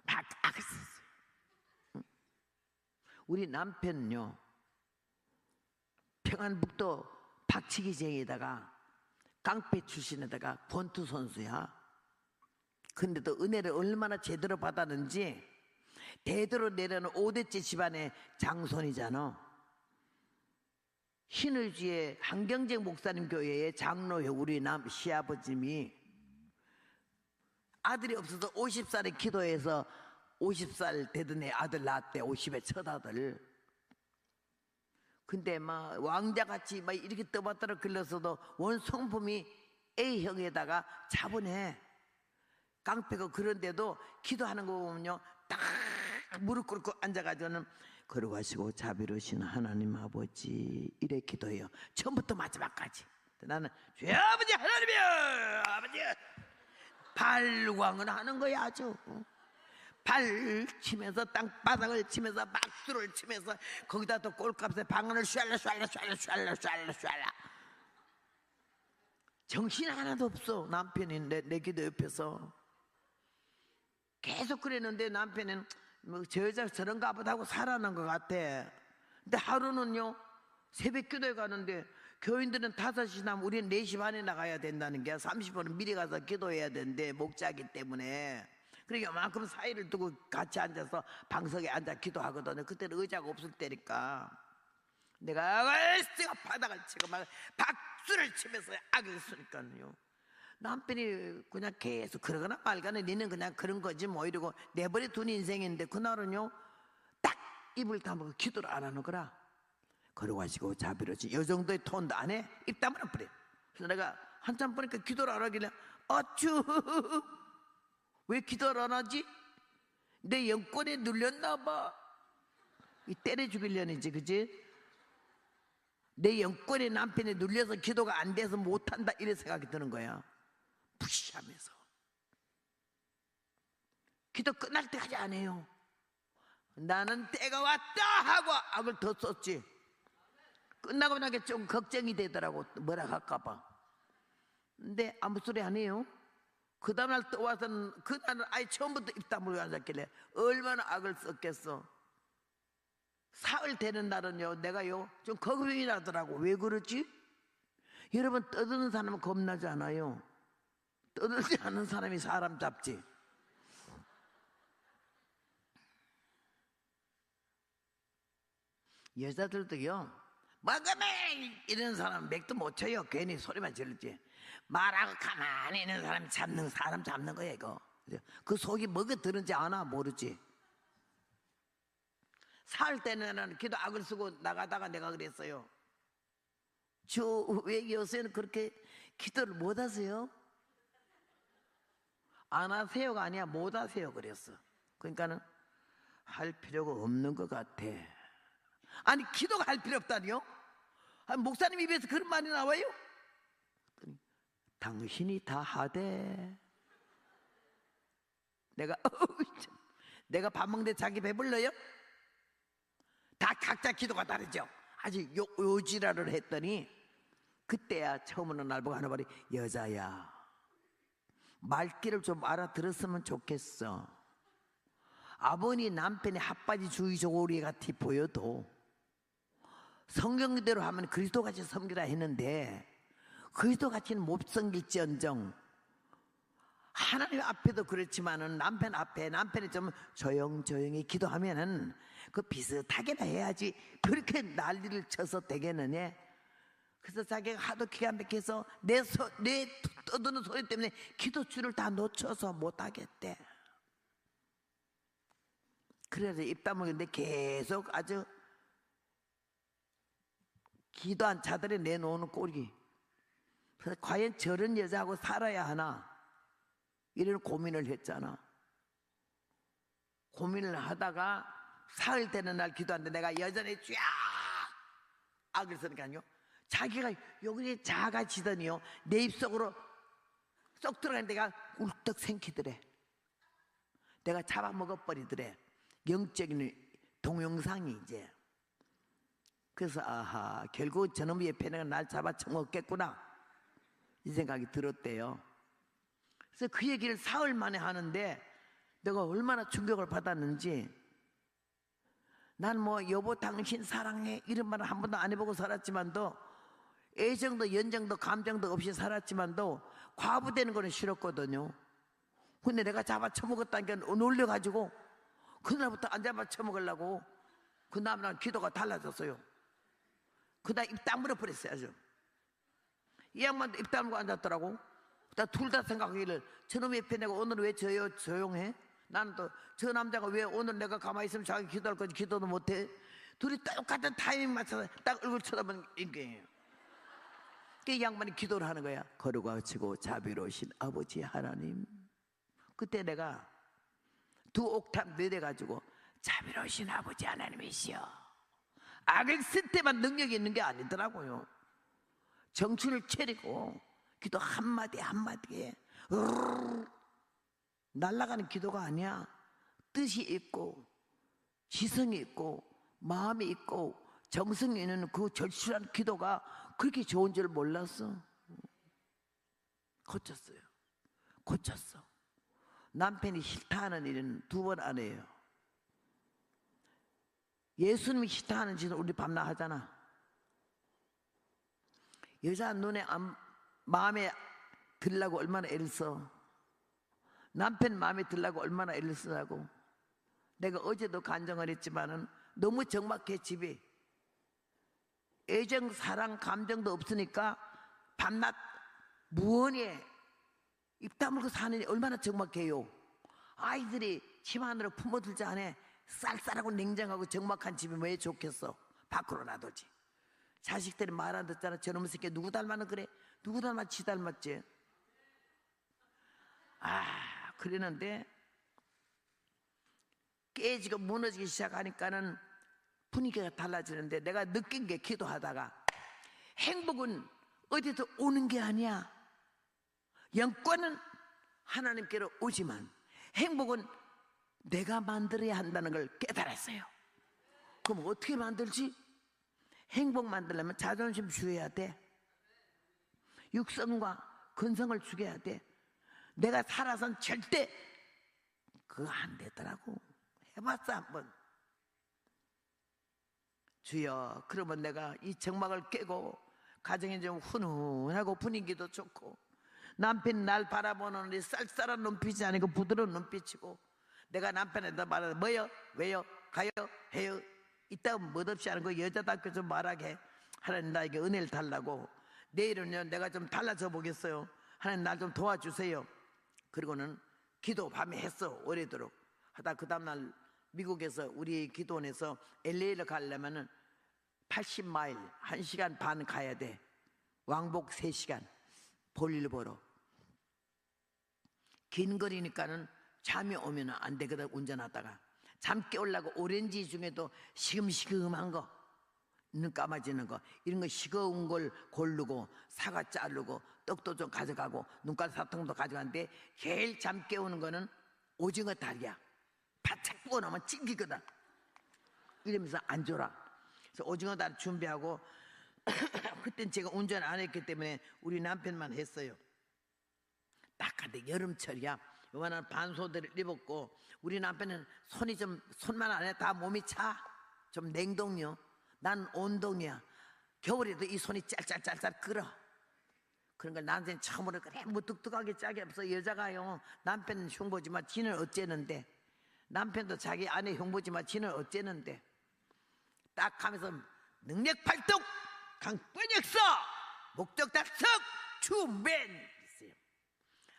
[SPEAKER 1] 막 악했었어요. 우리 남편은요, 평안북도 박치기쟁이에다가 깡패 출신에다가 권투 선수야. 근데도 은혜를 얼마나 제대로 받았는지 대대로 내려는 5대째 집안의 장손이잖아. 신의주의 한경재 목사님 교회의 장로요, 우리 시아버님이 아들이 없어서 50살에 기도해서 50살 되던 애 아들 낳았대. 50에 첫 아들. 근데 막 왕자같이 막 이렇게 떠받들어 걸려서도 원성품이 A형에다가 차분해. 깡패고. 그런데도 기도하는 거 보면요, 딱 무릎 꿇고 앉아가지고는 걸어가시고 자비로우신 하나님 아버지 이래 기도해요. 처음부터 마지막까지. 나는 주여 아버지 하나님이여 아버지 발광을 하는 거야. 아주 발 치면서 땅바닥을 치면서 박수를 치면서 거기다 또 꼴값에 방언을 쉔라 정신 하나도 없어. 남편이 내 기도 옆에서 계속 그랬는데 남편은 뭐 저 여자 저런가 보다 하고 살아난 것 같아. 근데 하루는요, 새벽 기도에 가는데 교인들은 5시 나면 우리는 4시 반에 나가야 된다는 게 30분은 미리 가서 기도해야 되는데 목자기 때문에. 그러니까 요만큼 사이를 두고 같이 앉아서 방석에 앉아 기도하거든요. 그때는 의자가 없을 때니까 내가 바닥을 치고 막 박수를 치면서 악을 쓰니까요, 남편이 그냥 계속 그러거나 말거나 니는 그냥 그런 거지 뭐 이러고 내버려 둔 인생인데, 그날은요 딱 입을 다물고 기도를 안 하는 거라. 걸어가시고 자비로지 이 정도의 톤도 안 해. 입 다물어 버려. 그래서 내가 한참 보니까 기도를 안 하길래 어쭈 왜 기도를 안 하지? 내 영권에 눌렸나 봐. 이 때려 죽이려는지, 그지? 내 영권의 남편이 눌려서 기도가 안 돼서 못한다 이런 생각이 드는 거야. 무시하면서 기도 끝날 때까지 안 해요. 나는 때가 왔다 하고 악을 더 썼지. 끝나고 나게 좀 걱정이 되더라고. 뭐라 할까봐. 근데 아무 소리 안 해요. 그 다음날 또 와서는 그날은 아예 처음부터 입 다물고 앉았길래 얼마나 악을 썼겠어. 사흘 되는 날은요 내가요 좀 걱정이 나더라고. 왜 그러지? 여러분, 떠드는 사람은 겁나지 않아요. 떠들지 않은 사람이 사람 잡지. 여자들도요 마감해 이런 사람 맥도 못 쳐요. 괜히 소리만 지르지. 말하고 가만히 있는 사람 잡는 거야 이거. 그 속이 뭐가 들은지 아나 모르지. 살 때는 기도 악을 쓰고 나가다가 내가 그랬어요. 저 왜 요새는 그렇게 기도를 못 하세요? 안 하세요가 아니야 못 하세요 그랬어. 그러니까는 할 필요가 없는 것 같아. 아니 기도가 할 필요 없다니요? 아니, 목사님 입에서 그런 말이 나와요? 당신이 다 하되. 내가 밥 먹는데 자기 배불러요? 다 각자 기도가 다르죠. 아주 요지라를 했더니 그때야 처음으로 날 보고 하는 말이 여자야 말귀를 좀 알아들었으면 좋겠어. 아버니 남편이 핫바지 주의 조리 같이 보여도 성경대로 하면 그리스도같이 섬기라 했는데 그리스도같이는 못 섬길지언정 하나님 앞에도 그렇지만은 남편 앞에 남편이 좀 조용히 기도하면은 그 비슷하게나 해야지 그렇게 난리를 쳐서 되겠느냐. 그래서 자기가 하도 기가 막혀서 내 떠드는 소리 때문에 기도줄을 다 놓쳐서 못하겠대. 그래서 입 다물는데 계속 아주 기도한 자들이 내놓는 꼴이. 그래서 과연 저런 여자하고 살아야 하나 이런 고민을 했잖아. 고민을 하다가 사흘 되는 날 기도하는데 내가 여전히 쫙 악을 쓰니까요 자기가 여기 작아지더니요 내 입속으로 쏙 들어가는 데가 울떡 생기더래. 내가 잡아먹어버리더래. 영적인 동영상이 이제. 그래서 아하 결국 저놈의 패내가 날 잡아쳐먹겠구나 이 생각이 들었대요. 그래서 그 얘기를 사흘 만에 하는데 내가 얼마나 충격을 받았는지. 난 뭐 여보 당신 사랑해 이런 말을 한 번도 안 해보고 살았지만도 애정도 연정도 감정도 없이 살았지만도 과부되는 거는 싫었거든요. 근데 내가 잡아쳐먹었다는 게 놀려가지고 그날부터 안 잡아쳐먹으려고 그 다음날 기도가 달라졌어요. 그날 입 다물어 버렸어요. 아주. 이 양반도 입 다물고 앉았더라고. 둘 다 생각하기를 저놈 옆에 내가 오늘 왜 조용해? 나는 또 저 남자가 왜 오늘 내가 가만히 있으면 자기 기도할 거지 기도도 못해? 둘이 똑같은 타이밍 맞춰서 딱 얼굴 쳐다보는 인격이에요. 그 양반이 기도를 하는 거야. 거룩하시고 자비로우신 아버지 하나님. 그때 내가 두 옥탑 내려가지고 자비로우신 아버지 하나님이시여. 악을 쓸 때만 능력이 있는 게 아니더라고요. 정신을 차리고 기도 한마디 한마디에 날아가는 기도가 아니야. 뜻이 있고 지성이 있고 마음이 있고 정성이 있는 그 절실한 기도가 그렇게 좋은 줄 몰랐어. 고쳤어. 남편이 싫다하는 일은 2번 안 해요. 예수님이 싫다하는 짓은 우리 밤낮 하잖아. 여자 눈에 마음에 들라고 얼마나 애를 써. 남편 마음에 들라고 얼마나 애를 쓰라고. 내가 어제도 간증을 했지만은 너무 적막해 집이. 애정 사랑 감정도 없으니까 밤낮 무언에 입 다물고 사느니 얼마나 적막해요. 아이들이 집 안으로 품어들지 않아. 쌀쌀하고 냉정하고 적막한 집이 왜 좋겠어. 밖으로 놔두지. 자식들이 말 안 듣잖아. 저놈의 새끼 누구 닮았는 그래. 누구 닮았? 지 닮았지. 그러는데 깨지고 무너지기 시작하니까는 분위기가 달라지는데 내가 느낀 게 기도하다가 행복은 어디서 오는 게 아니야. 영권은 하나님께로 오지만 행복은 내가 만들어야 한다는 걸 깨달았어요. 그럼 어떻게 만들지? 행복 만들려면 자존심 죽여야 돼. 육성과 근성을 죽여야 돼. 내가 살아선 절대 그거 안 되더라고. 해봤어 한번. 주여, 그러면 내가 이 정막을 깨고 가정이 좀 훈훈하고 분위기도 좋고 남편이 날 바라보는 이 쌀쌀한 눈빛이 아니고 부드러운 눈빛이고 내가 남편에다 말하는 뭐요? 왜요? 가요? 해요? 이따가 멋없이 하는 거 여자답게 좀 말하게 하나님 나에게 은혜를 달라고 내일은요 내가 좀 달라져 보겠어요. 하나님 날 좀 도와주세요. 그리고는 기도 밤에 했어. 오래도록 하다 그 다음날 미국에서 우리 기도원에서 LA를 가려면은 80마일 1시간 반 가야 돼. 왕복 3시간 볼일 보러. 긴 거리니까는 잠이 오면 안 되거든. 운전하다가 잠 깨우려고 오렌지 중에도 시금시금한 거, 눈 감아지는 거 이런 거 시거운 걸 고르고 사과 자르고 떡도 좀 가져가고 눈깔 사탕도 가져가는데 제일 잠 깨우는 거는 오징어 다리야. 바짝 구워놓으면 찡기거든. 이러면서 안 줘라. 그래서 오징어 다리 준비하고 그땐 제가 운전 안 했기 때문에 우리 남편만 했어요. 딱 한데 여름철이야. 요만한 반소들을 입었고 우리 남편은 손만 안 해. 다 몸이 차. 좀 냉동이요. 난 온동이야. 겨울에도 이 손이 짤짤짤짤 끓어. 그런 걸 나한테는 처음으로 그래 무뚝뚝하게 짝이 없어. 여자가요 남편 흉보지만 지는 어째는데 남편도 자기 아내 흉보지만 지는 어째는데 딱 하면서 능력 발동 강권 역사 목적 달성 주맨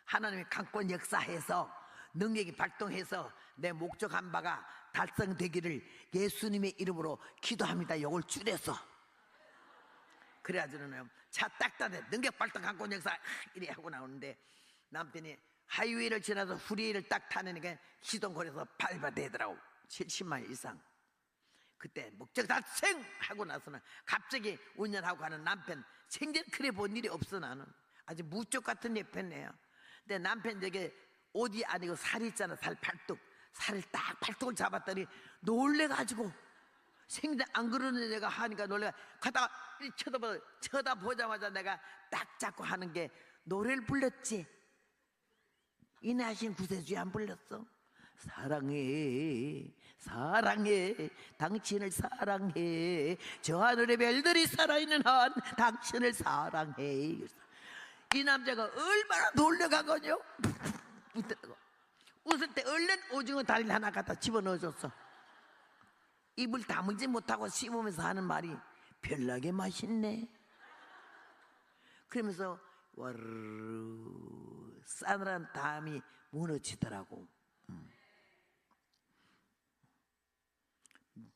[SPEAKER 1] 하나님의 강권 역사해서 능력이 발동해서 내 목적한 바가 달성되기를 예수님의 이름으로 기도합니다. 이걸 줄여서 그래가지고는 차 딱 타네 능력 발동 강권 역사 이래 하고 나오는데 남편이 하이웨이를 지나서 후리를 딱 타니까 시동거려서 밟아대더라고. 70마일 이상. 그때 목적 달성 하고 나서는 갑자기 운전하고 가는 남편 생전 그래 본 일이 없어. 나는 아주 무쪽 같은 예편네요. 근데 남편 저게 옷이 아니고 살이 있잖아. 살 팔뚝. 살을 딱 팔뚝을 잡았더니 놀래가지고 생전 안 그러는 애가 하니까 놀래가 가다가 쳐다보자마자 내가 딱 잡고 하는 게 노래를 불렀지. 이나신 구세주에 안 불렀어? 사랑해 사랑해 당신을 사랑해 저 하늘의 별들이 살아있는 한 당신을 사랑해. 이 남자가 얼마나 놀래가거든요. 웃을 때 얼른 오징어 다리를 하나 갖다 집어넣어줬어. 입을 다물지 못하고 씹으면서 하는 말이 별나게 맛있네. 그러면서 와르르 싸늘한 담이 무너지더라고.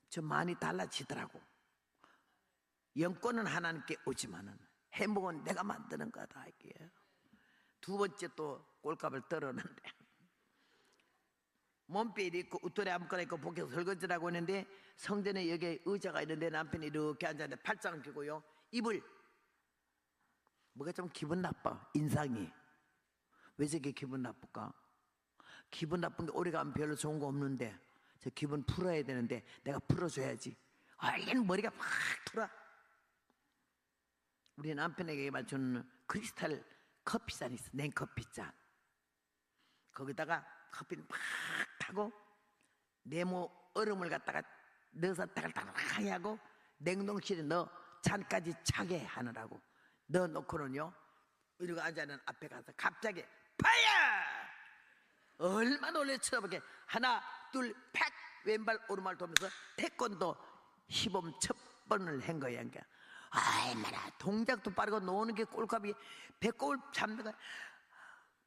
[SPEAKER 1] 좀 많이 달라지더라고. 영권은 하나님께 오지만은 행복은 내가 만드는 거다 이게. 두 번째 또 꼴값을 떨었는데 몸빼리 있고 웃돌이 아무거나 있고 복에서 설거지라고 했는데 성전에 여기 의자가 있는데 남편이 이렇게 앉았는데 팔짱을 끼고요. 입을 뭐가 좀 기분 나빠. 인상이 왜 저게 기분 나쁠까? 기분 나쁜 게 오래가면 별로 좋은 거 없는데 저 기분 풀어야 되는데 내가 풀어줘야지. 얼른 머리가 팍 돌아. 우리 남편에게만 주는 크리스탈 커피잔 있어. 냉커피잔. 거기다가 커피를 팍 타고 네모 얼음을 갖다가 넣어서 따글따글하게 하고 냉동실에 넣어 잔까지 차게 하느라고 넣어놓고는요 이러고 앉아있는 앞에 가서 갑자기 파야! 얼마나 놀래 쳐다보게 하나 둘 팍 왼발 오른발 돌면서 태권도 시범 첫 번을 한 거야. 그러니까 얼마나 동작도 빠르고 노는 게 꼴값이 배꼽을 잡는 거야.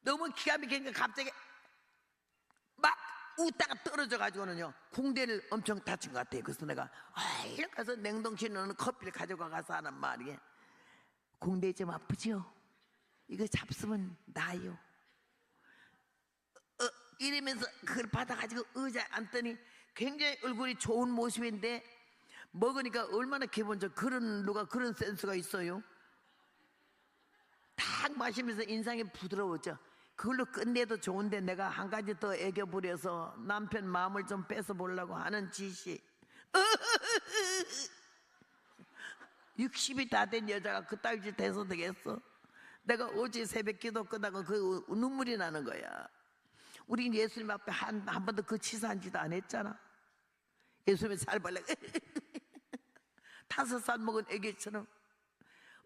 [SPEAKER 1] 너무 기가 막히니까 갑자기 막 웃다가 떨어져가지고는요 궁대를 엄청 다친 것 같아요. 그래서 내가 이렇게 가서 냉동실에 넣는 커피를 가져가서 하는 말이에요. 궁대 좀 아프죠? 이거 잡수면 나요. 이러면서 그걸 받아가지고 의자에 앉더니 굉장히 얼굴이 좋은 모습인데 먹으니까 얼마나 기분 좋아. 누가 그런 센스가 있어요? 딱 마시면서 인상이 부드러워져. 그걸로 끝내도 좋은데 내가 한 가지 더 애교 부려서 남편 마음을 좀 뺏어 보려고 하는 짓이 60이 다 된 여자가 그따위 짓 해서 되겠어? 내가 어제 새벽 기도 끝나고 그 눈물이 나는 거야. 우린 예수님 앞에 한 번도 그 치사한 짓 안 했잖아. 예수님이 잘 벌려 5살 먹은 애기처럼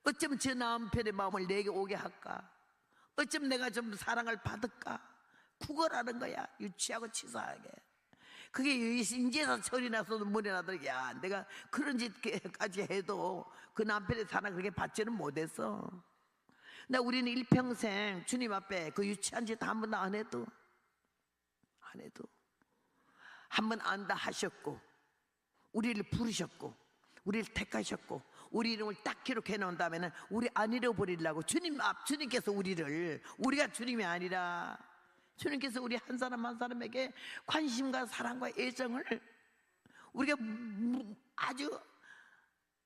[SPEAKER 1] 어쩌면 제 남편의 마음을 내게 오게 할까? 어쩌면 내가 좀 사랑을 받을까? 구걸하는 거야. 유치하고 치사하게. 그게 인제서 철이 나서 눈물이 나더니 야, 내가 그런 짓까지 해도 그 남편의 사랑 그렇게 받지는 못했어. 근데 우리는 일평생 주님 앞에 그 유치한 짓 한 번도 안 해도 한 번 안다 하셨고, 우리를 부르셨고, 우리를 택하셨고, 우리 이름을 딱 기록해 놓은 다음에는 우리 안 잃어버리려고 주님께서 우리가 주님이 아니라 주님께서 우리 한 사람 한 사람에게 관심과 사랑과 애정을 우리가 아주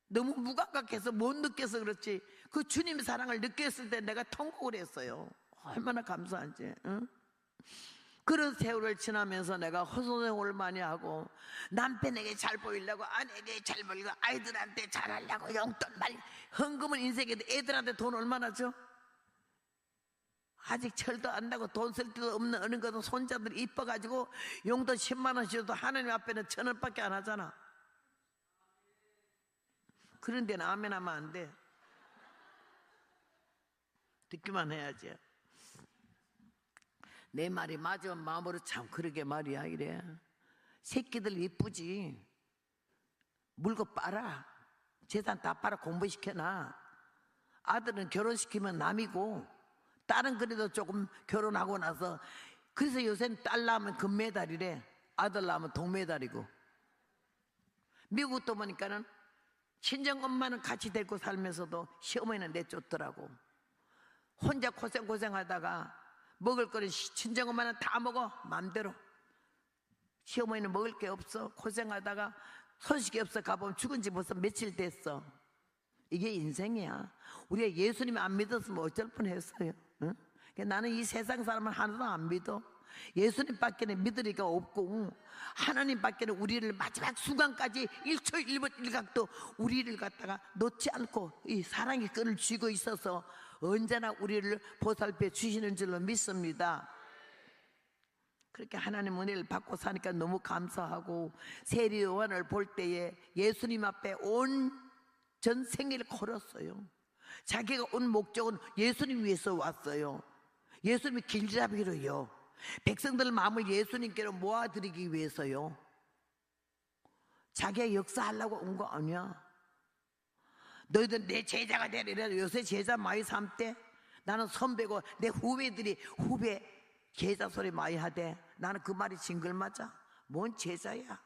[SPEAKER 1] 너무 무감각해서 못 느껴서 그렇지, 그 주님의 사랑을 느꼈을 때 내가 통곡을 했어요. 얼마나 감사한지. 응? 그런 세월을 지나면서 내가 헛소생을 많이 하고 남편에게 잘 보이려고, 아내에게 잘 보이려고, 아이들한테 잘하려고 용돈 많이 헌금은 인생에 애들한테 돈 얼마나 줘? 아직 철도 안 나고 돈 쓸 데도 없는 어느 것도 손자들이 이뻐가지고 용돈 10만 원 줘도 하나님 앞에는 1,000원밖에 안 하잖아. 그런 데는 아멘 하면 안 돼. 듣기만 해야지. 내 말이 맞아. 마음으로 참 그러게 말이야. 이래. 새끼들 이쁘지. 물고 빨아. 재산 다 빨아 공부시켜놔. 아들은 결혼시키면 남이고, 딸은 그래도 조금 결혼하고 나서, 그래서 요새는 딸 낳으면 금메달이래. 아들 낳으면 동메달이고. 미국 또 보니까는 친정 엄마는 같이 데리고 살면서도 시어머니는 내쫓더라고. 혼자 고생하다가 먹을 거는 친정 엄마는 다 먹어 맘대로. 시어머니는 먹을 게 없어. 고생하다가 소식이 없어 가보면 죽은 지 벌써 며칠 됐어. 이게 인생이야. 우리가 예수님 안 믿었으면 어쩔 뻔했어요. 응? 나는 이 세상 사람은 하나도 안 믿어. 예수님밖에는 믿을 리가 없고, 하나님밖에는 우리를 마지막 순간까지 1초 1분 1각도 우리를 갖다가 놓지 않고 이 사랑의 끈을 쥐고 있어서 언제나 우리를 보살펴 주시는 줄로 믿습니다. 그렇게 하나님 은혜를 받고 사니까 너무 감사하고, 세리요한을 볼 때에 예수님 앞에 온 전 생애를 걸었어요. 자기가 온 목적은 예수님 위해서 왔어요. 예수님이 길잡이로요. 백성들 마음을 예수님께로 모아드리기 위해서요. 자기가 역사하려고 온 거 아니야. 너희들 내 제자가 되리라. 요새 제자 많이 삼대. 나는 선배고 내 후배 제자 소리 많이 하대. 나는 그 말이 징글맞아. 뭔 제자야?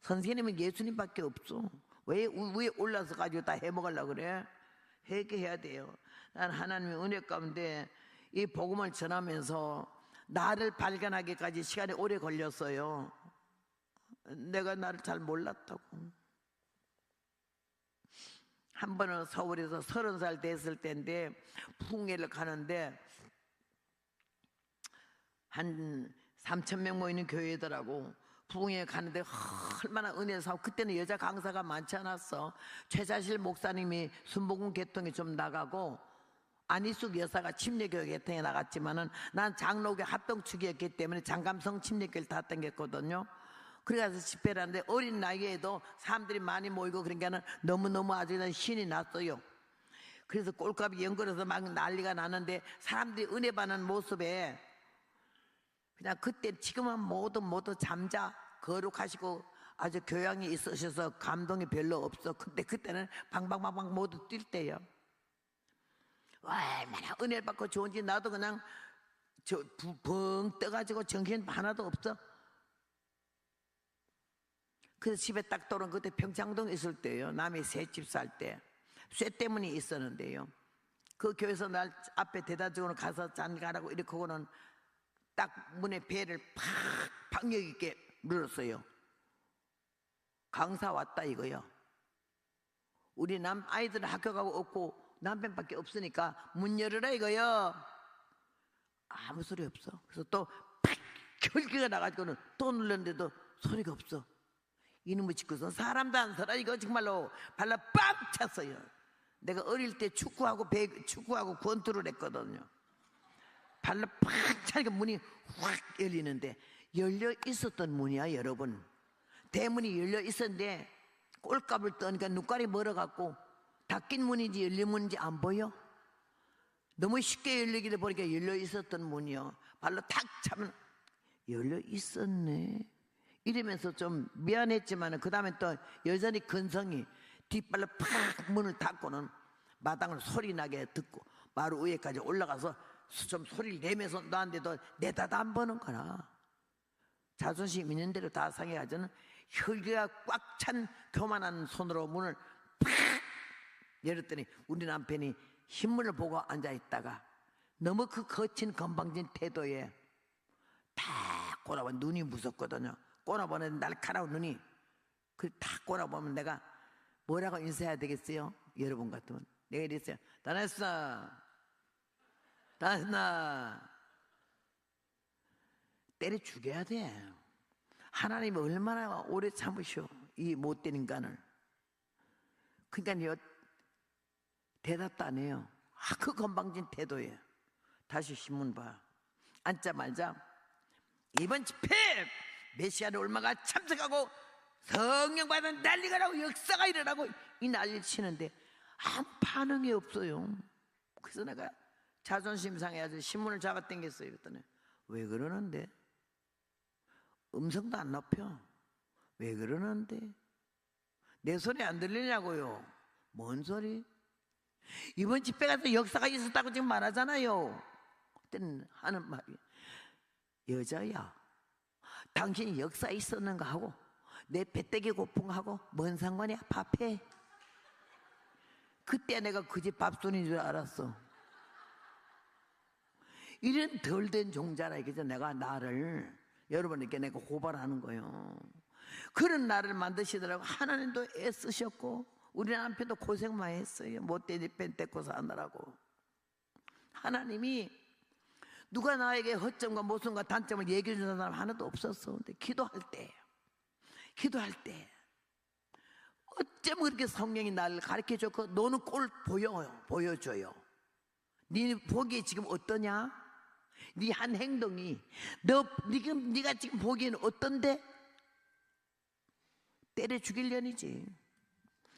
[SPEAKER 1] 선생님은 예수님밖에 없어. 왜 위에 올라서 가지고 다 해먹으려고 그래? 회개해야 돼요. 난 하나님의 은혜 가운데 이 복음을 전하면서 나를 발견하기까지 시간이 오래 걸렸어요. 내가 나를 잘 몰랐다고. 한 번은 서울에서 30살 됐을 때인데 풍예를 가는데 한 3,000명 모이는 교회더라고. 부흥회 가는데 얼마나 은혜를 사고, 그때는 여자 강사가 많지 않았어. 최자실 목사님이 순복음 계통에 좀 나가고 안희숙 여사가 침례교회 계통에 나갔지만은 난 장로교 합동축이었기 때문에 장감성 침례교회를 다 땡겼거든요. 그래서 집회를 하는데 어린 나이에도 사람들이 많이 모이고 그러니까는 너무너무 아주 그냥 신이 났어요. 그래서 꼴값이 연걸어서 막 난리가 나는데 사람들이 은혜 받는 모습에 그냥 그때, 지금은 모두 잠자 거룩하시고 아주 교양이 있으셔서 감동이 별로 없어. 근데 그때는 방방방방 모두 뛸 때요. 얼마나 은혜를 받고 좋은지 나도 그냥 벙 떠가지고 정신 하나도 없어. 그래서 집에 딱 돌아온 그때 평창동에 있을 때요. 남의 새 집 살 때 쇠 때문에 있었는데요. 그 교회에서 날 앞에 대다 주고 가서 짠 가라고 이렇게 하고는 딱 문에 배를 팍 박력 있게 눌렀어요. 강사 왔다 이거요. 우리 아이들은 학교 가고 없고 남편밖에 없으니까 문 열어라 이거요. 아무 소리 없어. 그래서 또 팍 결기가 나가지고는 또 눌렀는데도 소리가 없어. 이놈의 짓고서 사람도 안 살아. 이거 정말로 발로 빵 찼어요. 내가 어릴 때 축구하고 권투를 했거든요. 발로 팍 차니까 문이 확 열리는데, 열려 있었던 문이야 여러분. 대문이 열려 있었는데 꼴값을 떠니까 눈깔이 멀어갖고 닫힌 문인지 열린 문인지 안 보여. 너무 쉽게 열리기를 보니까 열려 있었던 문이요. 발로 탁 차면 열려 있었네 이러면서 좀 미안했지만 그 다음에 또 여전히 근성이 뒷발로 팍 문을 닫고는 마당을 소리나게 듣고 마루 위에까지 올라가서 좀 소리를 내면서 나한테도 내다도 안 보는 거나. 자존심 있는 대로 다 상해가지고는 혈기가 꽉 찬 교만한 손으로 문을 팍 열었더니 우리 남편이 신문을 보고 앉아있다가 너무 그 거친 건방진 태도에 다 꼬라봐. 눈이 무섭거든요. 꼬라보는 날카로운 눈이. 그 다 꼬라보면 내가 뭐라고 인사해야 되겠어요? 여러분 같으면 내가 이랬어요. 다녔어. 때려 죽여야 돼. 하나님이 얼마나 오래 참으셔 이 못된 인간을. 그러니까 대답도 안 해요. 그 건방진 태도에. 다시 신문 봐. 앉자마자 이번 집회 메시아는 얼마가 참석하고 성령 받은 난리가 나고 역사가 일어나고 이 난리를 치는데 아무 반응이 없어요. 그래서 내가 자존심 상해가지고 신문을 잡아당겼어요. 그랬더니 왜 그러는데? 음성도 안 높여. 왜 그러는데? 내 소리 안 들리냐고요. 뭔 소리? 이번 집회 가서 역사가 있었다고 지금 말하잖아요. 그때는 하는 말이, 여자야, 당신이 역사 있었는가 하고 내 배때기 고픈 거 하고 뭔 상관이야? 밥해. 그때 내가 그 집 밥순인 줄 알았어. 이런 덜된 종자라 이거죠. 내가 나를 여러분에게 내가 고발하는 거예요. 그런 나를 만드시더라고. 하나님도 애쓰셨고 우리 남편도 고생 많이 했어요. 못된 뺀 떼고 사느라고. 하나님이 누가 나에게 허점과 모순과 단점을 얘기해 주는 사람 하나도 없었어. 근데 기도할 때 어쩜 그렇게 성령이 나를 가르쳐줬고 너는 꼴 보여줘요. 네 보기에 지금 어떠냐? 네 한 행동이 네가 지금 보기에는 어떤데? 때려 죽이려니지.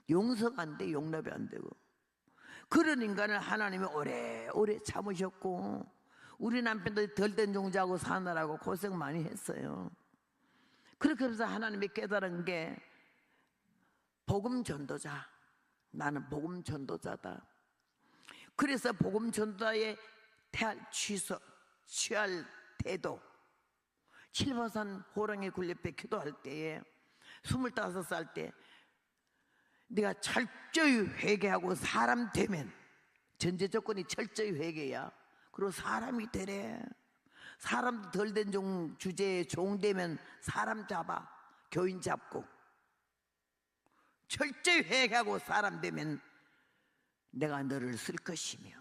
[SPEAKER 1] 용서가 안 돼. 용납이 안 되고. 그런 인간을 하나님이 오래 참으셨고 우리 남편도 덜된 종자하고 사느라고 고생 많이 했어요. 그렇게 해서 하나님이 깨달은 게 복음 전도자. 나는 복음 전도자다. 그래서 복음 전도자의 취할 태도. 칠보산 호랑이 굴옆에 기도할 때에 25살 때 네가 철저히 회개하고 사람 되면, 전제 조건이 철저히 회개야. 그리고 사람이 되래. 사람도 덜 된 주제에 종되면 사람 잡아. 교인 잡고. 철저히 회개하고 사람 되면 내가 너를 쓸 것이며,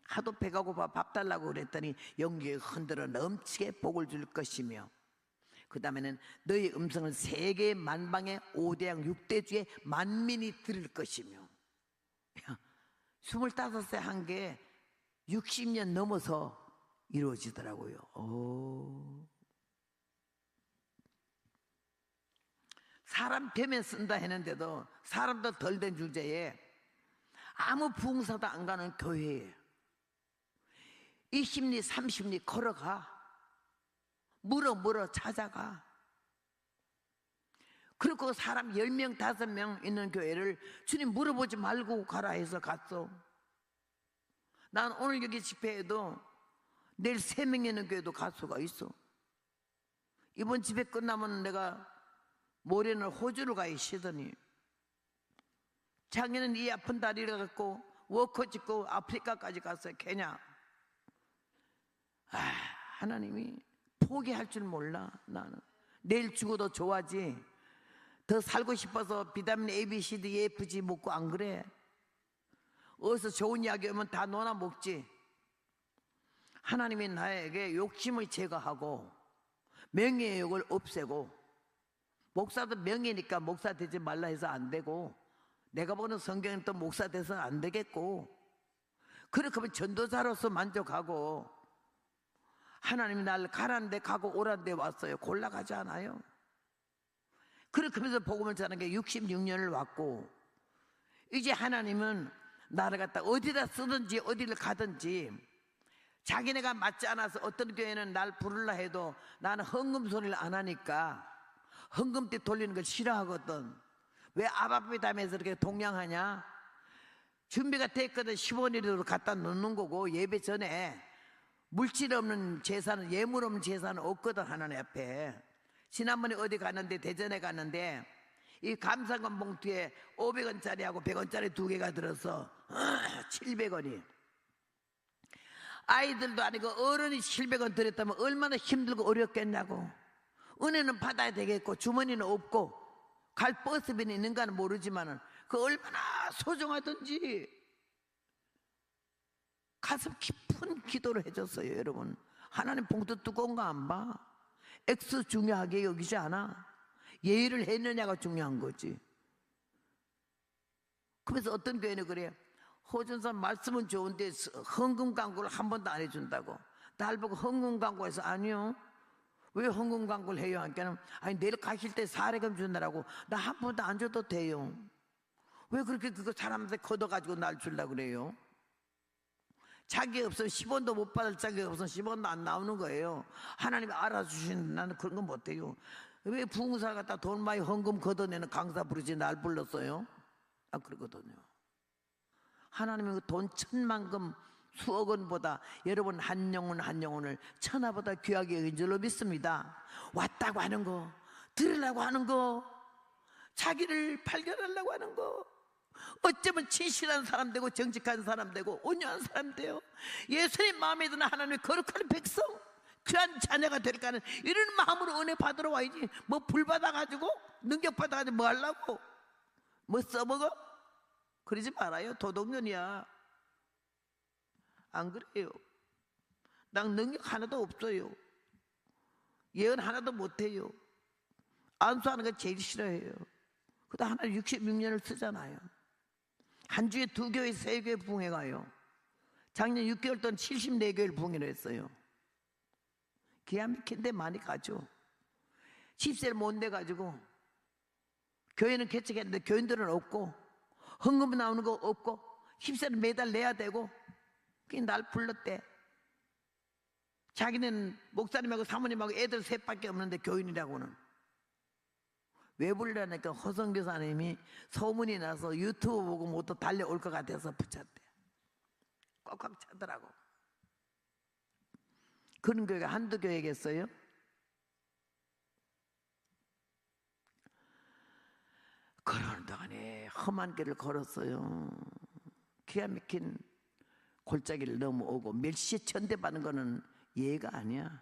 [SPEAKER 1] 하도 배가 고파 밥 달라고 그랬더니 용기에 흔들어 넘치게 복을 줄 것이며, 그 다음에는 너의 음성을 세계 만방의 5대양 6대주의 만민이 들을 것이며. 25세 한 게 60년 넘어서 이루어지더라고요. 사람 되면 쓴다 했는데도 사람도 덜 된 주제에 아무 부흥사도 안 가는 교회에 20리 30리 걸어가. 물어 찾아가. 그리고 사람 10명 5명 있는 교회를 주님 물어보지 말고 가라 해서 갔어. 난 오늘 여기 집회에도 내일 3명 있는 교회도 갈 수가 있어. 이번 집회 끝나면 내가 모레는 호주를 가기 싫더니, 작년엔 이 아픈 다리를 갖고 워커 짓고 아프리카까지 갔어요. 케냐. 하나님이 포기할 줄 몰라. 나는 내일 죽어도 좋아하지 더 살고 싶어서 비타민 A, B, C, D, E, F, G 먹고 안 그래? 어디서 좋은 이야기 오면 다 놓아 먹지. 하나님이 나에게 욕심을 제거하고 명예욕을 없애고, 목사도 명예니까 목사 되지 말라 해서 안 되고, 내가 보는 성경은 또 목사 돼서는 안 되겠고, 그렇게 하면 전도사로서 만족하고, 하나님이 나를 가라는 데 가고 오라는 데 왔어요. 골라가지 않아요. 그렇게 하면서 복음을 전하는 게 66년을 왔고, 이제 하나님은 나를 갖다 어디다 쓰든지 어디를 가든지, 자기네가 맞지 않아서 어떤 교회는 날 부르려 해도 나는 헌금 소리를 안 하니까 헌금대 돌리는 걸 싫어하거든. 왜 아바피담에서 이렇게 동양하냐? 준비가 됐거든. 10원이라도 갖다 넣는 거고, 예배 전에 물질 없는 제사는, 예물 없는 제사는 없거든. 하나님 앞에. 지난번에 어디 갔는데, 대전에 갔는데 이 감사금 봉투에 500원짜리하고 100원짜리 두 개가 들어서 700원이. 아이들도 아니고 어른이 700원 들였다면 얼마나 힘들고 어렵겠냐고. 은혜는 받아야 되겠고 주머니는 없고 갈 버스비는 있는가는 모르지만 그 얼마나 소중하든지 가슴 깊은 기도를 해줬어요. 여러분, 하나님 봉투 두꺼운 거 안 봐. X 중요하게 여기지 않아. 예의를 했느냐가 중요한 거지. 그래서 어떤 교회는 그래요. 호전사 말씀은 좋은데 헌금 광고를 한 번도 안 해준다고. 날 보고 헌금 광고해서 아니요. 왜 헌금 광고를 해요? 하니까 아니 내일 가실 때 사례금 준다라고. 나 한 번도 안 줘도 돼요. 왜 그렇게 그거 사람한테 걷어가지고 날 주려고 그래요? 자기 없으면 10원도 못 받을 자기 없으면 10원도 안 나오는 거예요. 하나님이 알아주시는데 나는 그런 거 못해요. 왜 부흥사 갖다 돈 많이 헌금 걷어내는 강사 부르지 날 불렀어요? 아, 그러거든요. 하나님은 돈 1000만금 수억 원보다 여러분 한 영혼 한 영혼을 천하보다 귀하게 여긴 줄로 믿습니다. 왔다고 하는 거, 들으려고 하는 거, 자기를 발견하려고 하는 거, 어쩌면 진실한 사람 되고 정직한 사람 되고 온유한 사람 돼요. 예수님 마음에 드는 하나님의 거룩한 백성, 귀한 자녀가 될까 하는 이런 마음으로 은혜 받으러 와야지. 뭐 불 받아가지고 능력 받아가지고 뭐 하려고, 뭐 써먹어? 그러지 말아요. 도덕년이야. 안 그래요. 난 능력 하나도 없어요. 예언 하나도 못해요. 안수하는 거 제일 싫어해요. 그러다 하나 66년을 쓰잖아요. 한 주에 2교회 3교회 부흥회 가요. 작년 6개월 동안 74교회를 부흥회를 했어요. 기가 막힌데 많이 가죠. 집세를 못 내가지고 교회는 개척했는데 교인들은 없고 헌금 나오는 거 없고 집세는 매달 내야 되고, 그게 날 불렀대. 자기는 목사님하고 사모님하고 애들 셋밖에 없는데 교인이라고는. 왜 불러니까 허성교사님이 소문이 나서 유튜브 보고 뭐 또 달려올 것 같아서 붙였대. 꽉꽉 차더라고. 그런 교회가 한두 교회겠어요? 걸어오는 동안에 험한 길을 걸었어요. 기가 막힌 골짜기를 넘어오고 멸시에 천대받는 거는 예가 아니야.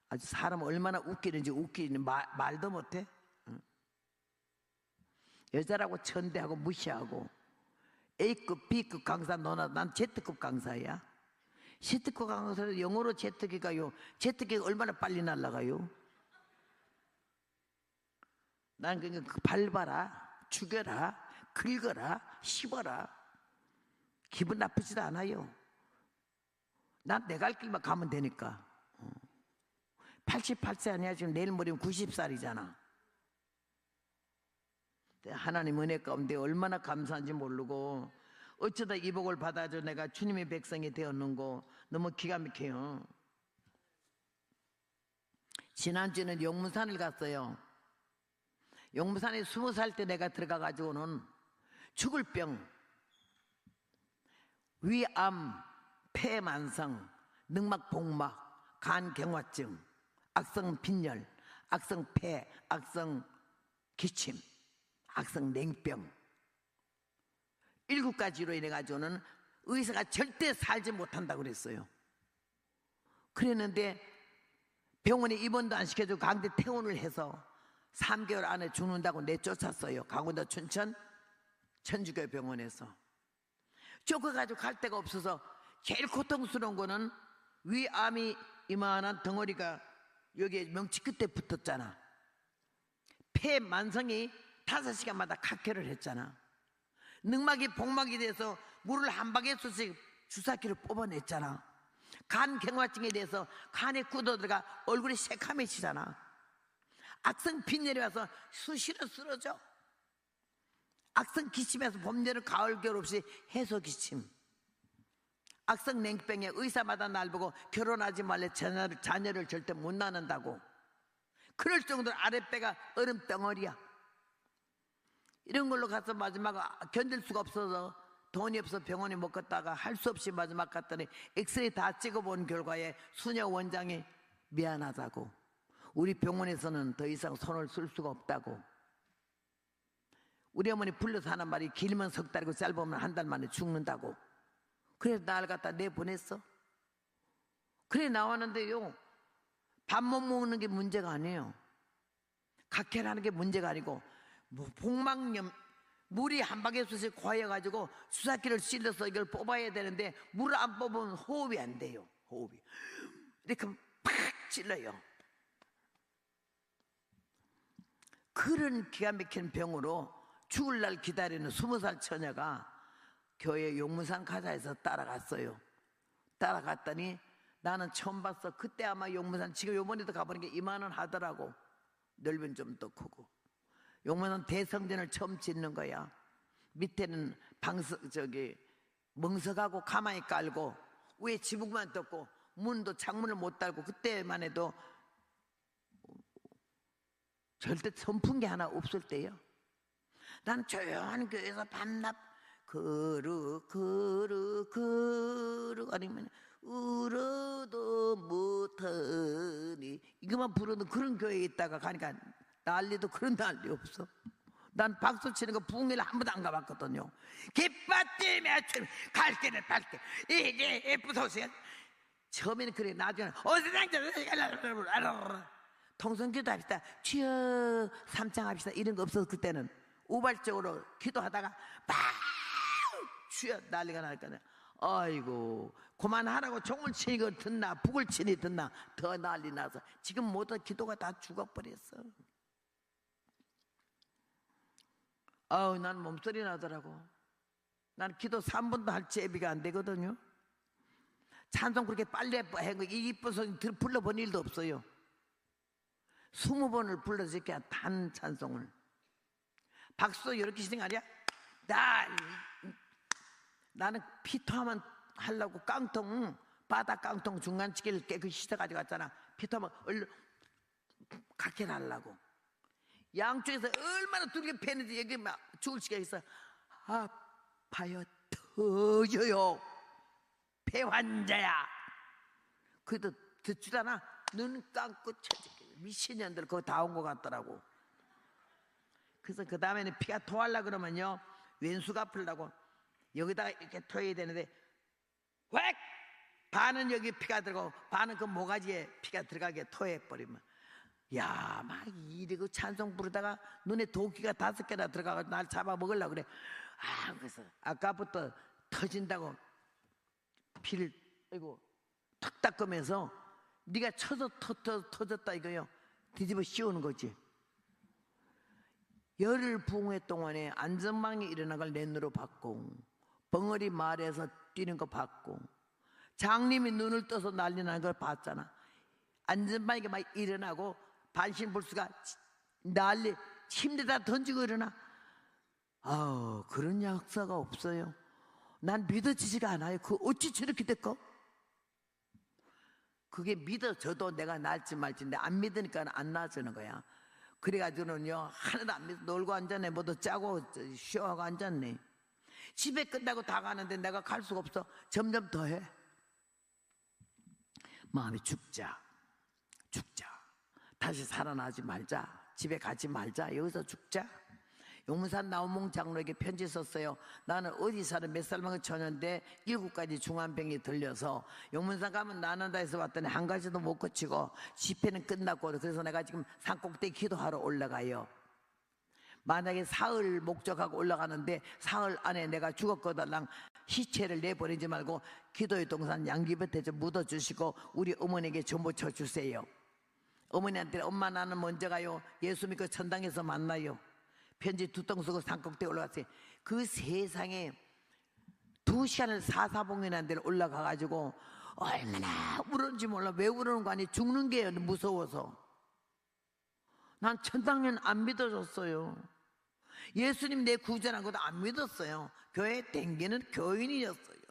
[SPEAKER 1] 아주 사람 얼마나 웃기는지 웃기는 말도 못해. 여자라고 천대하고 무시하고 A급, B급 강사 너나 난 Z급 강사야. Z급 강사는 영어로 제트기가요. 제트기가 얼마나 빨리 날아가요? 난 그냥 밟아라, 죽여라, 긁어라, 씹어라. 기분 나쁘지도 않아요. 난 내 갈 길만 가면 되니까. 88세 아니야? 지금 내일 모레면 90살이잖아. 하나님 은혜 가운데 얼마나 감사한지 모르고 어쩌다 이 복을 받아줘 내가 주님의 백성이 되었는고 너무 기가 막혀요. 지난주에는 용문산을 갔어요. 용문산에 20살 때 내가 들어가가지고는 죽을 병, 위암, 폐만성, 늑막복막, 간경화증, 악성 빈혈, 악성 폐, 악성 기침, 악성 냉병 7가지로 인해 가지고는 의사가 절대 살지 못한다고 그랬어요. 그랬는데 병원에 입원도 안 시켜주고 강제 퇴원을 해서 3개월 안에 죽는다고 내쫓았어요. 강원도 춘천 천주교 병원에서. 쫓겨가지고 갈 데가 없어서 제일 고통스러운 거는 위암이 이만한 덩어리가 여기에 명치 끝에 붙었잖아. 폐 만성이 5시간마다 각혈을 했잖아. 늑막이 복막이 돼서 물을 한 바게씩 주사기를 뽑아냈잖아. 간 경화증에 대해서 간에 굳어 들어가 얼굴이 새카매지잖아. 악성 빈혈이 와서 수시로 쓰러져. 악성 기침에서 봄, 여름, 가을, 겨울 없이 해소 기침. 악성 냉병에 의사마다 날 보고 결혼하지 말래, 자녀를 절대 못 낳는다고. 그럴 정도로 아랫배가 얼음 덩어리야. 이런 걸로 가서 마지막 견딜 수가 없어서 돈이 없어 병원에 못 갔다가 할 수 없이 마지막 갔더니 엑스레이 다 찍어본 결과에 수녀 원장이 미안하다고, 우리 병원에서는 더 이상 손을 쓸 수가 없다고. 우리 어머니 불러서 하는 말이 길면 석 달이고 짧으면 한 달 만에 죽는다고. 그래서 나를 갖다 내보냈어. 그래 나왔는데요, 밥 못 먹는 게 문제가 아니에요. 각혈하는 게 문제가 아니고 뭐 복막염, 물이 한 바퀴씩 고여가지고 수사기를 찔러서 이걸 뽑아야 되는데 물을 안 뽑으면 호흡이 안 돼요. 호흡이 이렇게 팍 찔러요. 그런 기가 막힌 병으로 죽을 날 기다리는 20살 처녀가 교회 용문산 가자에서 따라갔어요. 따라갔더니 나는 처음 봤어. 그때 아마 용문산, 지금 요번에도 가보니까 이만원 하더라고. 넓은 좀 더 크고. 용문산 대성전을 처음 짓는 거야. 밑에는 멍석하고 가만히 깔고 위에 지붕만 떴고 문도 창문을 못 달고, 그때만 해도 절대 선풍기 하나 없을 때요. 난 조용한 교회에서 밤낮 그르 아니면 울어도 못하니 이것만 부르는 그런 교회에 있다가 가니까 난리도 그런 난리 없어. 난 박수 치는 거 부흥회를 한 번도 안 가봤거든요. 기빠뜨며 갈 길을 밝게 이게 예쁘소서. 처음에는 그래, 나중에는 통성기도 합시다, 주여 삼창합시다 이런 거 없어서 그때는 우발적으로 기도하다가 막 주여 난리가 날까. 아이고 그만하라고 종을 치니 그 듣나 북을 치니 듣나 더 난리 나서 지금 모두 기도가 다 죽어버렸어. 아우 난 몸소리 나더라고. 난 기도 3분도 할 제비가 안 되거든요. 찬송 그렇게 빨리 해고 이뻐서 불러본 일도 없어요. 20번을 불러서 이렇게 단 찬송을. 박수 이렇게 시는 거 아니야? 나는 피토하면 하려고 깡통, 바다 깡통 중간치기를 깨끗이 씻어가지고 왔잖아. 피토하면 얼른 각혈 하려고. 양쪽에서 얼마나 두렵게 패는지 여기 막 죽을 지가 있어. 아파요, 터져요, 폐환자야. 그래도 듣지도 않아. 눈 감고 미친년들 그거 다 온 것 같더라고. 그래서 그 다음에는 피가 토하려고 그러면요, 왼수가 풀라고 여기다가 이렇게 토해야 되는데 획! 반은 여기 피가 들어가고 반은 그 모가지에 피가 들어가게 토해버리면, 야, 막 이러고 찬송 부르다가 눈에 도끼가 5개나 들어가서 날 잡아먹으려고 그래. 그래서 아까부터 터진다고 피를 탁 닦으면서 네가 쳐서 터졌다 이거요, 뒤집어 씌우는 거지. 열흘 부흥회 동안에 안전망이 일어난 걸 내 눈으로 봤고, 벙어리 말에서 뛰는 거 봤고, 장님이 눈을 떠서 난리 나는 걸 봤잖아. 안전망이 막 일어나고 반신불수가 난리, 침대다 던지고 일어나. 그런 역사가 없어요. 난 믿어지지가 않아요. 그 어찌 저렇게 됐고? 그게 믿어져도 내가 날지 말지인데 안 믿으니까 안 나아지는 거야. 그래가지고는요, 하나도 안 믿어. 놀고 앉았네. 뭐도 짜고 쉬어하고 앉았네. 집에 끝나고 다 가는데 내가 갈 수가 없어. 점점 더 해. 마음이 죽자. 다시 살아나지 말자. 집에 가지 말자. 여기서 죽자. 용문산 나우몽 장로에게 편지 썼어요. 나는 어디 사는 몇 살 먹은 처녀인데 7가지 중환병이 들려서 용문산 가면 나는다 해서 왔더니 한 가지도 못 고치고 집회는 끝났고, 그래서 내가 지금 산꼭대기 기도하러 올라가요. 만약에 사흘 목적하고 올라가는데 사흘 안에 내가 죽었거든, 시체를 내보내지 말고 기도의 동산 양귀밭에 좀 묻어주시고 우리 어머니에게 전부 쳐주세요. 어머니한테 엄마 나는 먼저 가요. 예수 믿고 천당에서 만나요. 편지 2통 쓰고 산꼭대기 올라갔어요. 그 세상에 2시간을 사사봉연한 데를 올라가가지고 얼마나 울었는지 몰라. 왜 울었는 거 아니, 죽는 게 무서워서. 난 천당은 안 믿어졌어요. 예수님 내 구원한 것도 안 믿었어요. 교회 댕기는 교인이었어요.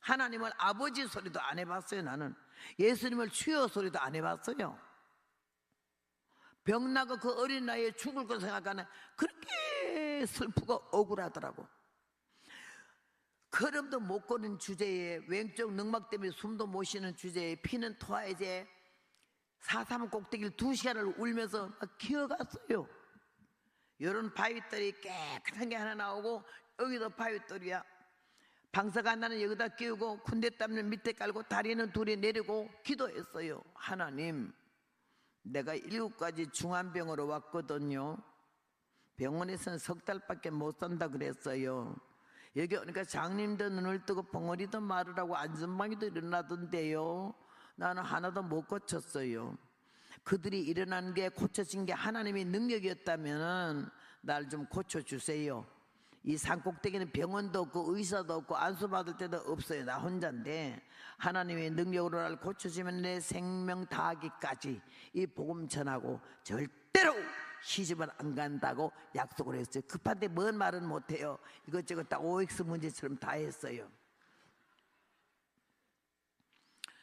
[SPEAKER 1] 하나님을 아버지 소리도 안 해봤어요. 나는 예수님을 주여 소리도 안 해봤어요. 병나고 그 어린 나이에 죽을 거 생각하는, 그렇게 슬프고 억울하더라고. 걸음도 못 걷는 주제에, 왼쪽 능막 때문에 숨도 못 쉬는 주제에, 피는 토하이제 4.3 꼭대기를 2시간을 울면서 막 기어갔어요. 이런 바위돌이 깨끗한 게 하나 나오고, 여기도 바위돌이야. 방석 하나는 여기다 끼우고 군대 땀을 밑에 깔고 다리는 둘이 내리고 기도했어요. 하나님, 내가 7가지 중환병으로 왔거든요. 병원에서는 3달밖에 못 산다 그랬어요. 여기 오니까 장님도 눈을 뜨고 벙어리도 말을 하고 안전방위도 일어나던데요. 나는 하나도 못 고쳤어요. 그들이 일어난 게, 고쳐진 게 하나님의 능력이었다면 날 좀 고쳐주세요. 이 산꼭대기는 병원도 없고 의사도 없고 안수받을 데도 없어요. 나 혼자인데 하나님의 능력으로 날 고쳐주면 내 생명 다하기까지 이 복음 전하고 절대로 시집은 안 간다고 약속을 했어요. 급한데 뭔 말은 못해요. 이것저것 다 OX 문제처럼 다 했어요.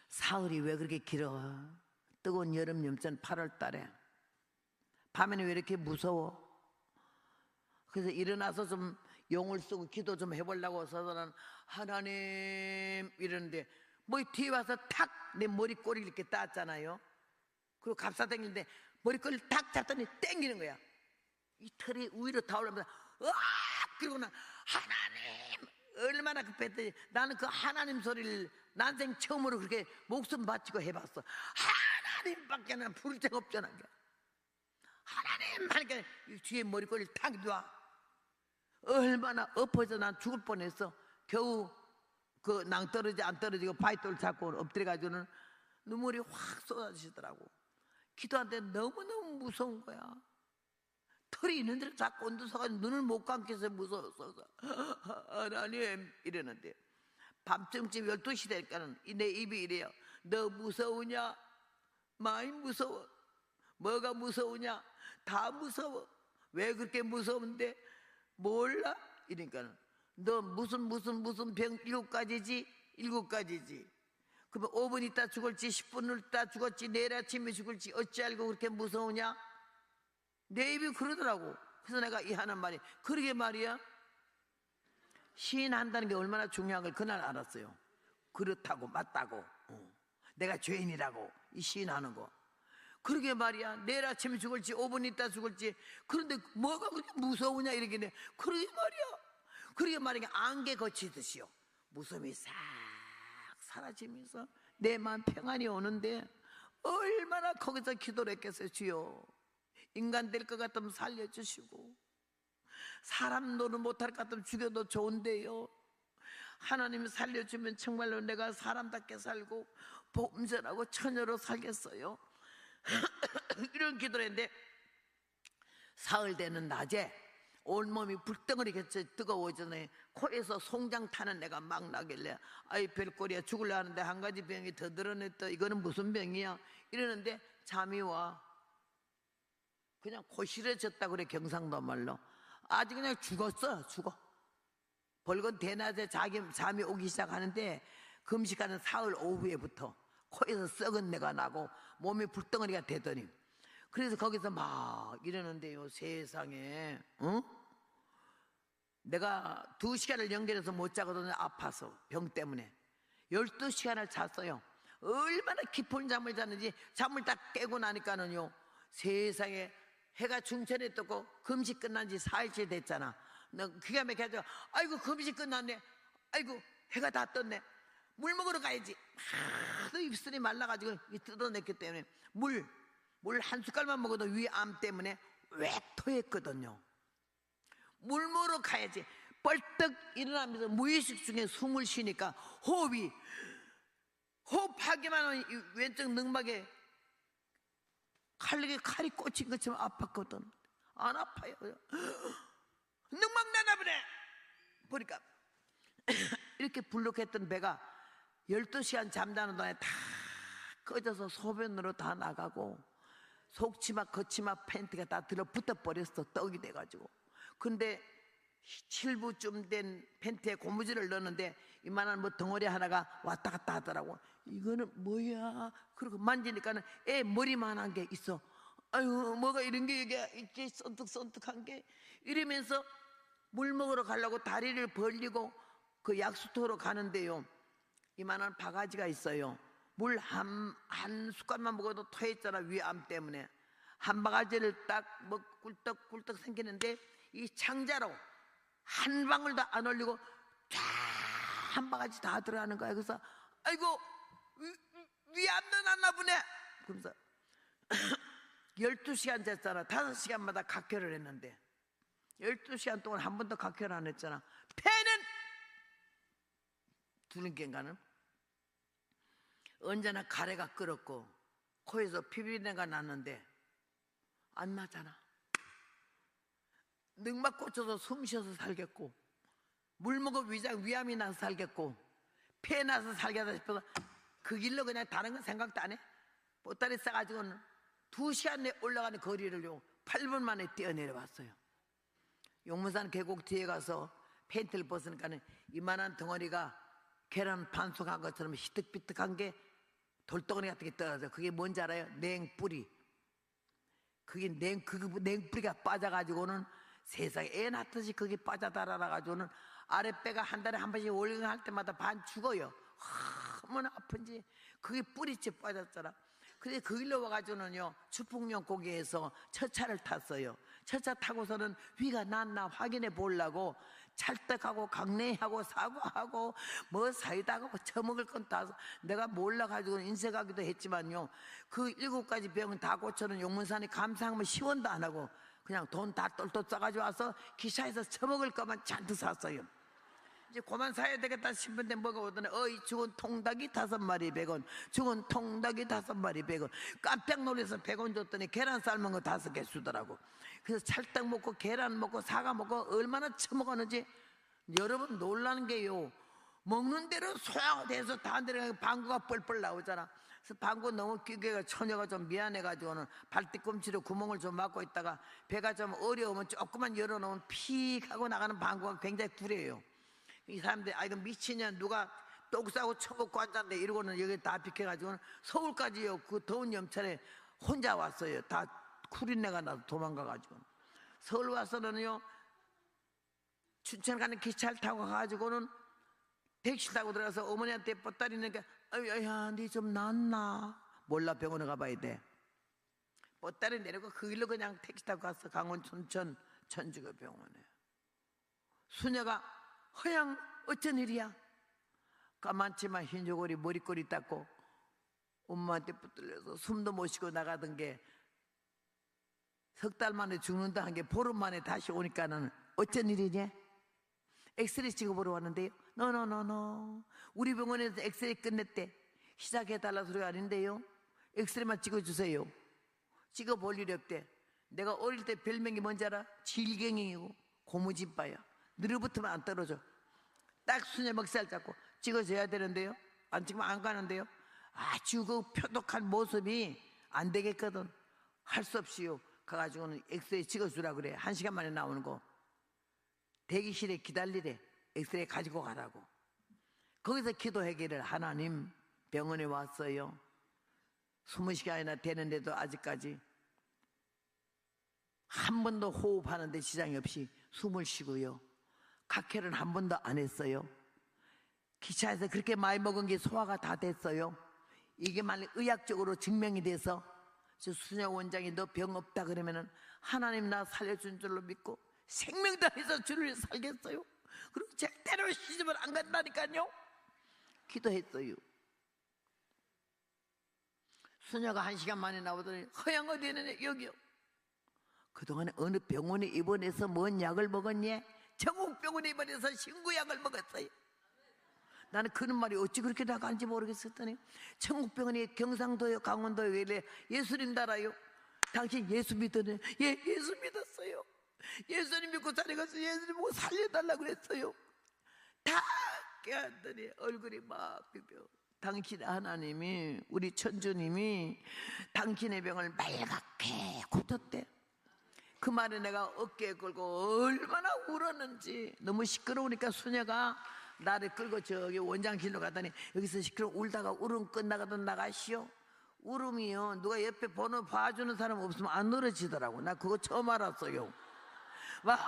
[SPEAKER 1] 사흘이 왜 그렇게 길어? 뜨거운 여름 염전 8월 달에 밤에는 왜 이렇게 무서워? 그래서 일어나서 좀 용을 쓰고 기도 좀 해보려고 서서는 하나님 이러는데, 뭐 뒤에 와서 탁 내 머리꼬리를 이렇게 땄잖아요. 그리고 갑사당기는데 머리꼬리를 탁 잡더니 땡기는 거야. 이 털이 위로 다 올라오면서 으악! 그러고는 하나님, 얼마나 급했더니 나는 그 하나님 소리를 난생 처음으로 그렇게 목숨 바치고 해봤어. 하나님밖에 난 부를 데가 없잖아. 하나님 하니까 뒤에 머리꼬리를 탁 놔. 얼마나 엎어져 난 죽을 뻔했어. 겨우 그 낭떠러지 안 떨어지고 바위돌 잡고 엎드려가지고는 눈물이 확 쏟아지더라고. 기도하는데 너무너무 무서운 거야. 털이 있는 데를 자꾸 얹어서가지고 눈을 못 감게 해서 무서워서 하나님 이러는데, 밤쯤 12시 되니까는 내 입이 이래요. 너 무서우냐? 많이 무서워. 뭐가 무서우냐? 다 무서워. 왜 그렇게 무서운데? 몰라? 이러니까는 너 무슨 병 7가지지? 7가지지. 그러면 5분 있다 죽을지 10분 있다 죽었지 내일 아침에 죽을지 어찌 알고 그렇게 무서우냐? 내 입이 그러더라고. 그래서 내가 이 하는 말이, 그러게 말이야. 시인한다는 게 얼마나 중요한 걸 그날 알았어요. 그렇다고 맞다고, 내가 죄인이라고 이 시인하는 거. 그러게 말이야. 내일 아침에 죽을지 5분 있다 죽을지, 그런데 뭐가 그렇게 무서우냐 이러길래, 그러게 말이야. 그러게 말이야. 안개 거치듯이요. 무서움이 싹 사라지면서 내 마음 평안이 오는데 얼마나 거기서 기도를 했겠어요. 주여, 인간 될 것 같으면 살려주시고, 사람 노릇 못할 것 같으면 죽여도 좋은데요, 하나님이 살려주면 정말로 내가 사람답게 살고 복음 전하고 처녀로 살겠어요. 이런 기도를 했는데, 사흘 되는 낮에 온몸이 불덩어리같이 뜨거워지네. 코에서 송장 타는 애가 막 나길래, 아이 별꼴이야, 죽을라 하는데 한 가지 병이 더 늘어냈다. 이거는 무슨 병이야? 이러는데 잠이 와. 그냥 고시러졌다 그래, 경상도 말로. 아주 그냥 죽었어. 죽어. 벌건 대낮에 잠이 오기 시작하는데 금식하는 사흘 오후에부터 코에서 썩은 내가 나고 몸이 불덩어리가 되더니, 그래서 거기서 막 이러는데요, 세상에, 내가 2시간을 연결해서 못 자거든요. 아파서, 병 때문에 12시간을 잤어요. 얼마나 깊은 잠을 잤는지, 잠을 딱 깨고 나니까는요, 세상에 해가 중천에 떴고 금식 끝난 지 4일째 됐잖아. 너 기가 막혀서 아이고 금식 끝났네. 아이고 해가 다 떴네. 물 먹으러 가야지. 하도 입술이 말라가지고 뜯어냈기 때문에 물 한 숟갈만 먹어도 위암 때문에 왜 토했거든요. 물 먹으러 가야지. 벌떡 일어나면서 무의식 중에 숨을 쉬니까 호흡하기만 하면 왼쪽 능막에 칼이 꽂힌 것처럼 아팠거든. 안 아파요. 능막 나나보네. 보니까 이렇게 불룩했던 배가 12시간 잠자는 동안에 다 꺼져서 소변으로 다 나가고 속치마 겉치마 팬티가 다 들어붙어 버렸어. 떡이 돼가지고. 근데 7부쯤 된 팬티에 고무줄을 넣었는데 이만한 뭐 덩어리 하나가 왔다 갔다 하더라고. 이거는 뭐야? 그러고 만지니까는 애 머리만한 게 있어. 아유 뭐가 이런 게 이게 썬득썬득한 게 이러면서 물 먹으러 가려고 다리를 벌리고 그 약수터로 가는데요, 이만한 바가지가 있어요. 물 한 숟갈만 먹어도 토했잖아. 위암 때문에. 한 바가지를 딱 꿀떡꿀떡 생기는데 이 창자로 한 방울도 안 올리고 쫙 한 바가지 다 들어가는 거야. 그래서 아이고 위암도 났나 보네. 그러면서 12시간 잤잖아. 5시간마다 각혈을 했는데 12시간 동안 한 번도 각혈 안 했잖아. 폐는 두른개인가는 언제나 가래가 끓었고 코에서 피비린내가 났는데 안 나잖아. 능막 꽂혀서 숨 쉬어서 살겠고 물 먹어 위암이 나서 살겠고 폐 나서 살겠다 싶어서 그 길로 그냥 다른 건 생각도 안 해. 보따리 싸가지고는 2시간 내에 올라가는 거리를요 8분 만에 뛰어내려왔어요. 용문산 계곡 뒤에 가서 팬티를 벗으니까는 이만한 덩어리가 계란 반숙한 것처럼 희뜩비뜩한 게 돌덩어리 같은 게 떨어져. 그게 뭔지 알아요? 냉뿌리. 그게 냉뿌리가 빠져가지고는 세상에 애 낳듯이 그게 빠져달아가지고는 아랫배가 한 달에 한 번씩 월경할 때마다 반 죽어요. 얼마나 아픈지. 그게 뿌리째 빠졌잖아. 근데 그 길로 와가지고는요 추풍령 고개에서 첫차를 탔어요. 첫차 타고서는 위가 낫나 확인해 보려고 찰떡하고 강냉이하고 사과하고 뭐 사이다하고 처먹을 건 다 내가 몰라가지고 인색하기도 했지만요, 그 7가지 병은 다 고쳐는 용문산이 감사하면 시원도 안 하고 그냥 돈 다 똘똘 싸가지고 와서 기차에서 처먹을 것만 잔뜩 샀어요. 이제 그만 사야 되겠다 싶은데 뭐가 오더니 죽은 통닭이 5마리 100원, 죽은 통닭이 5마리 100원. 깜짝 놀라서 100원 줬더니 계란 삶은 거 5개 주더라고. 그래서 찰떡 먹고 계란 먹고 사과 먹고 얼마나 처먹었는지. 여러분 놀라는 게요, 먹는 대로 소화돼서 다른 데로 방구가 뻘뻘 나오잖아. 그래서 방구 너무 끼게 처녀가 좀 미안해가지고는 발뒤꿈치로 구멍을 좀 막고 있다가 배가 좀 어려우면 조금만 열어놓으면 픽 하고 나가는 방구가 굉장히 구려요. 이 사람들이 이거 미치냐, 누가 똑 싸고 처먹고 앉았네 이러고는 여기 다 비켜가지고는 서울까지요 그 더운 여름철에 혼자 왔어요. 다 쿠린내가 나서 도망가가지고. 서울 와서는요 춘천 가는 기차를 타고 가가지고는 택시 타고 들어가서 어머니한테 뻗다리니까 야 니 좀 낫나? 몰라, 병원에 가봐야 돼. 뻗다리 내리고 그 길로 그냥 택시 타고 갔어. 강원 춘천 천주교 병원에. 수녀가 허양 어쩐 일이야? 까만치마 흰 저고리 머리꼬리 닦고 엄마한테 붙들려서 숨도 못 쉬고 나가던 게 석 달 만에 죽는다 한 게 보름 만에 다시 오니까는 어쩐 일이냐? 엑스레이 찍어보러 왔는데요. 노노노노 우리 병원에서 엑스레이 끝냈대. 시작해달라 소리가 아닌데요, 엑스레이만 찍어주세요. 찍어볼 일이 없대. 내가 어릴 때 별명이 뭔지 알아? 질갱이고 고무진빠야. 늘어붙으면 안 떨어져. 딱 수녀 먹살 잡고 찍어줘야 되는데요, 안 찍으면 안 가는데요. 아주 그 표독한 모습이 안 되겠거든. 할 수 없이요 가가지고는 엑스레이 찍어주라 그래. 1시간 만에 나오는 거. 대기실에 기다리래. 엑스레이 가지고 가라고. 거기서 기도하기를, 하나님 병원에 왔어요. 20시간이나 되는데도 아직까지 한 번도 호흡하는데 지장이 없이 숨을 쉬고요, 각혈은 한 번도 안 했어요. 기차에서 그렇게 많이 먹은 게 소화가 다 됐어요. 이게 만약 의학적으로 증명이 돼서 저 순야 원장이 너 병 없다 그러면은 하나님 나 살려준 줄로 믿고 생명 다해서 주를 위해 살겠어요. 그리고 절대로 시집을 안 간다니까요. 기도했어요. 수녀가 1시간 만에 나오더니 허양 어디 있느냐 여기요. 그동안에 어느 병원에 입원해서 뭔 약을 먹었니? 전국병원에 입원해서 신구약을 먹었어요. 나는 그런 말이 어찌 그렇게 나가는지 모르겠었더니 천국병원이 경상도요 강원도요 왜 예수님 나라요. 당신 예수 믿었네. 예, 예수 믿었어요. 예수님 믿고 살아가서 예수님 보고 살려달라고 그랬어요. 다 깨었더니 얼굴이 막 비벼. 당신 하나님이 우리 천주님이 당신의 병을 말갛게 고쳤대. 그 말에 내가 어깨에 끌고 얼마나 울었는지. 너무 시끄러우니까 수녀가 나를 끌고 저기 원장실로 가더니 여기서 시끄러 울다가 울음 끝나가던 나가시오. 울음이요 누가 옆에 번호 봐주는 사람 없으면 안 늘어지더라고. 나 그거 처음 알았어요. 막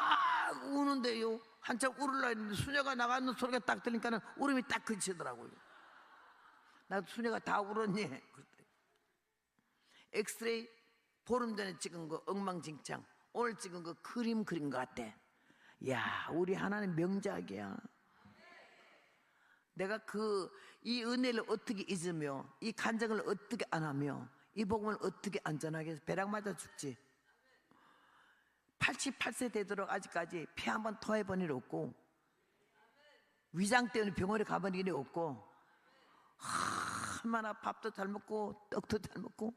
[SPEAKER 1] 우는데요 한참 울으려 했는데 수녀가 나가는 소리가 딱 들리니까 울음이 딱 그치더라고요. 나도 수녀가 다 울었니? 엑스레이 보름 전에 찍은 거 엉망진창, 오늘 찍은 거 그림 그린 것 같아. 야, 우리 하나님 명작이야. 내가 이 은혜를 어떻게 잊으며 이 간증을 어떻게 안 하며 이 복음을 어떻게 안전하게 해서 벼락 맞아 죽지. 88세 되도록 아직까지 피 한 번 토해본 일 없고 위장 때문에 병원에 가본 일이 없고 얼마나 밥도 잘 먹고 떡도 잘 먹고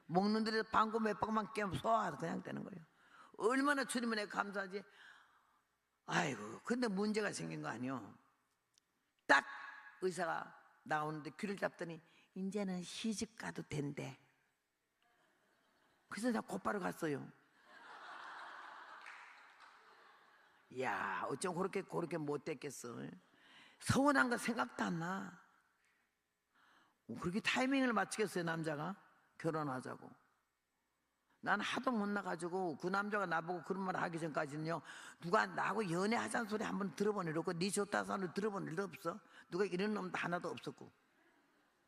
[SPEAKER 1] 먹는 데서 방구 몇 방만 깨면 소화가 그냥 되는 거예요. 얼마나 주님은 내가 감사하지. 아이고 근데 문제가 생긴 거 아니요. 딱 의사가 나오는데 귀를 잡더니 이제는 시집 가도 된대. 그래서 내가 곧바로 갔어요. 이야 어쩜 그렇게 못됐겠어. 서운한 거 생각도 안 나. 그렇게 타이밍을 맞추겠어요 남자가 결혼하자고. 난 하도 못 나가지고 그 남자가 나보고 그런 말 하기 전까지는요 누가 나하고 연애하자는 소리 한번 들어본 일 없고 네 좋다 소리 들어본 일도 없어. 누가 이런 놈도 하나도 없었고.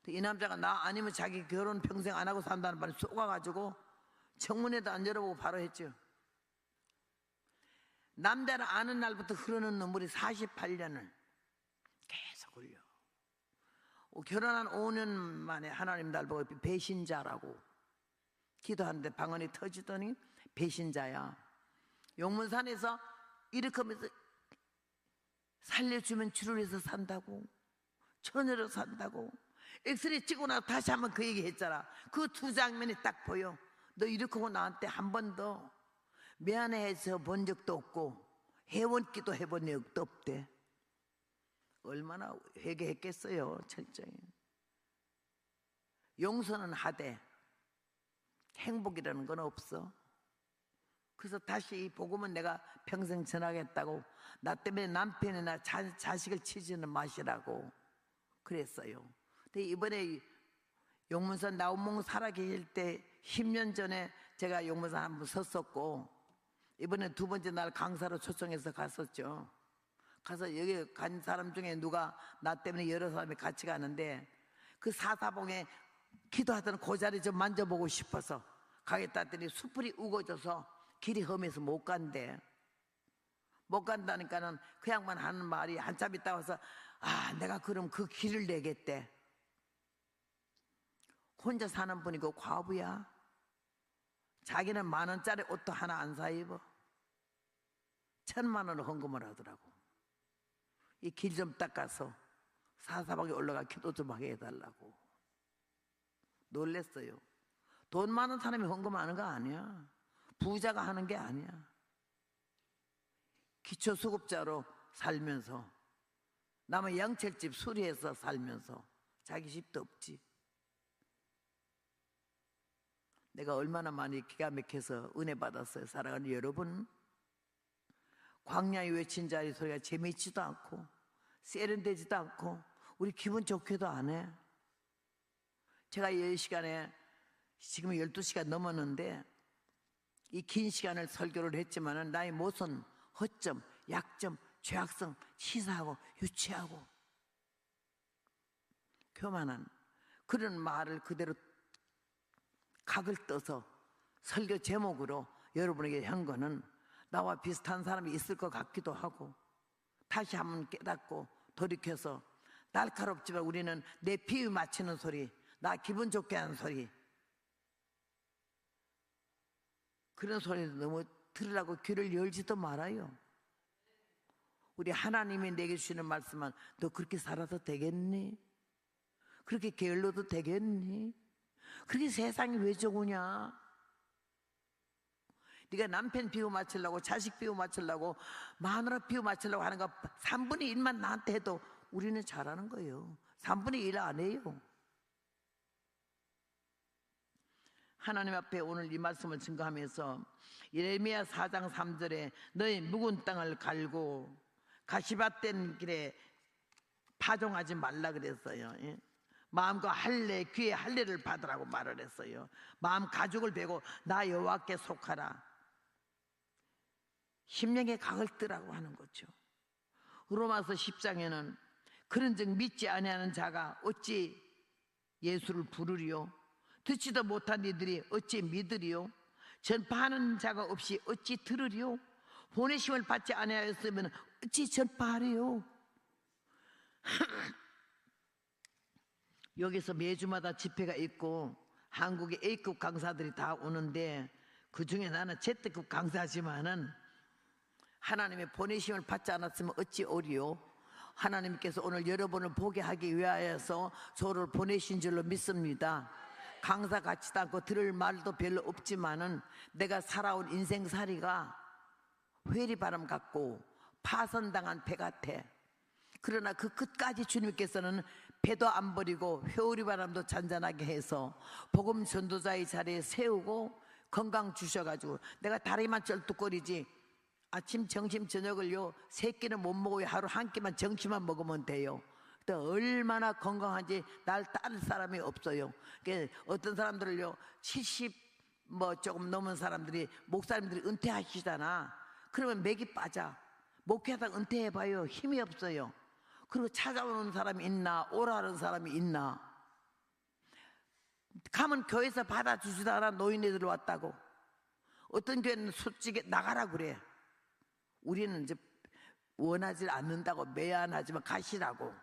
[SPEAKER 1] 이 남자가 나 아니면 자기 결혼 평생 안 하고 산다는 말에 쏘가가지고 청문회도 안 열어보고 바로 했죠. 남자를 아는 날부터 흐르는 눈물이 48년을 계속 흘려. 결혼한 5년 만에 하나님 날 보고 배신자라고 기도하는데 방언이 터지더니 배신자야. 용문산에서 이렇게 하면서 살려주면 주를 위해서 산다고 처녀로 산다고 엑스레이 찍고 나서 다시 한번 그 얘기 했잖아. 그 두 장면이 딱 보여. 너 이렇게 하고 나한테 한 번 더 미안해해서 본 적도 없고 해원기도 해본 적도 없대. 얼마나 회개했겠어요. 철저히. 용서는 하되 행복이라는 건 없어. 그래서 다시 이 복음은 내가 평생 전하겠다고 나 때문에 남편이나 자식을 치지는 마시라고 그랬어요. 근데 이번에 용문산 나온몽 살아계실 때 10년 전에 제가 용문산 한번 섰었고 이번에 두 번째 날 강사로 초청해서 갔었죠. 가서 여기 간 사람 중에 누가 나 때문에 여러 사람이 같이 가는데 그 사사봉에 기도하던 그 자리 좀 만져보고 싶어서 가겠다 했더니 수풀이 우거져서 길이 험해서 못 간대. 못 간다니까는 그 양반 하는 말이 한참 있다 와서 내가 그럼 그 길을 내겠대. 혼자 사는 분이고 과부야. 자기는 10,000원짜리 옷도 하나 안 사 입어. 1,000만 원을 헌금을 하더라고. 이 길 좀 닦아서 사사방에 올라가 기도 좀 하게 해달라고. 놀랬어요. 돈 많은 사람이 헌금하는 거 아니야. 부자가 하는 게 아니야. 기초수급자로 살면서 남의 양철집 수리해서 살면서 자기 집도 없지. 내가 얼마나 많이 기가 막혀서 은혜 받았어요. 사랑하는 여러분, 광야에 외친 자의 소리가 재미있지도 않고 세련되지도 않고 우리 기분 좋게도 안 해. 제가 이 시간에 지금 12시간 넘었는데 이 긴 시간을 설교를 했지만은 나의 모순, 허점, 약점, 죄악성 시사하고 유치하고 교만한 그런 말을 그대로 각을 떠서 설교 제목으로 여러분에게 한 거는 나와 비슷한 사람이 있을 것 같기도 하고, 다시 한번 깨닫고 돌이켜서, 날카롭지만 우리는 내 비유 맞추는 소리, 나 기분 좋게 하는 소리, 그런 소리도 너무 들으라고 귀를 열지도 말아요. 우리 하나님이 내게 주시는 말씀은 너 그렇게 살아도 되겠니? 그렇게 게을러도 되겠니? 그렇게 세상이 왜 좋으냐? 네가 남편 비유 맞추려고, 자식 비유 맞추려고, 마누라 비유 맞추려고 하는 거 3분의 1만 나한테 해도 우리는 잘하는 거예요. 3분의 1 안 해요. 하나님 앞에 오늘 이 말씀을 증거하면서 예레미야 4장 3절에 너희 묵은 땅을 갈고 가시밭된 길에 파종하지 말라 그랬어요. 마음과 할례, 귀에 할례를 받으라고 말을 했어요. 마음 가죽을 베고 나 여호와께 속하라. 심령의 각을 뜨라고 하는 거죠. 로마서 10장에는 그런즉 믿지 아니하는 자가 어찌 예수를 부르리요? 듣지도 못한 이들이 어찌 믿으리요? 전파하는 자가 없이 어찌 들으리요? 보내심을 받지 아니하였으면 어찌 전파하리요? 여기서 매주마다 집회가 있고 한국의 A급 강사들이 다 오는데, 그 중에 나는 Z급 강사지만은 하나님의 보내심을 받지 않았으면 어찌 오리요? 하나님께서 오늘 여러분을 보게 하기 위하여서 저를 보내신 줄로 믿습니다. 강사 같지도 않고 들을 말도 별로 없지만은 내가 살아온 인생살이가 회리바람 같고 파선당한 배 같아. 그러나 그 끝까지 주님께서는 배도 안 버리고 회오리바람도 잔잔하게 해서 복음 전도자의 자리에 세우고 건강 주셔가지고, 내가 다리만 쩔뚝거리지 아침 점심 저녁을요 3끼는 못 먹어요. 하루 한 끼만 정시만 먹으면 돼요. 얼마나 건강한지 날 따를 사람이 없어요. 어떤 사람들을요 70 조금 넘은 사람들이, 목사님들이 은퇴하시잖아. 그러면 맥이 빠져. 목회하다 은퇴해봐요, 힘이 없어요. 그리고 찾아오는 사람이 있나, 오라는 사람이 있나. 가면 교회에서 받아주지도 않아. 노인네들 왔다고. 어떤 교회는 솔직히 나가라 그래. 우리는 이제 원하지 않는다고, 매안하지만 가시라고.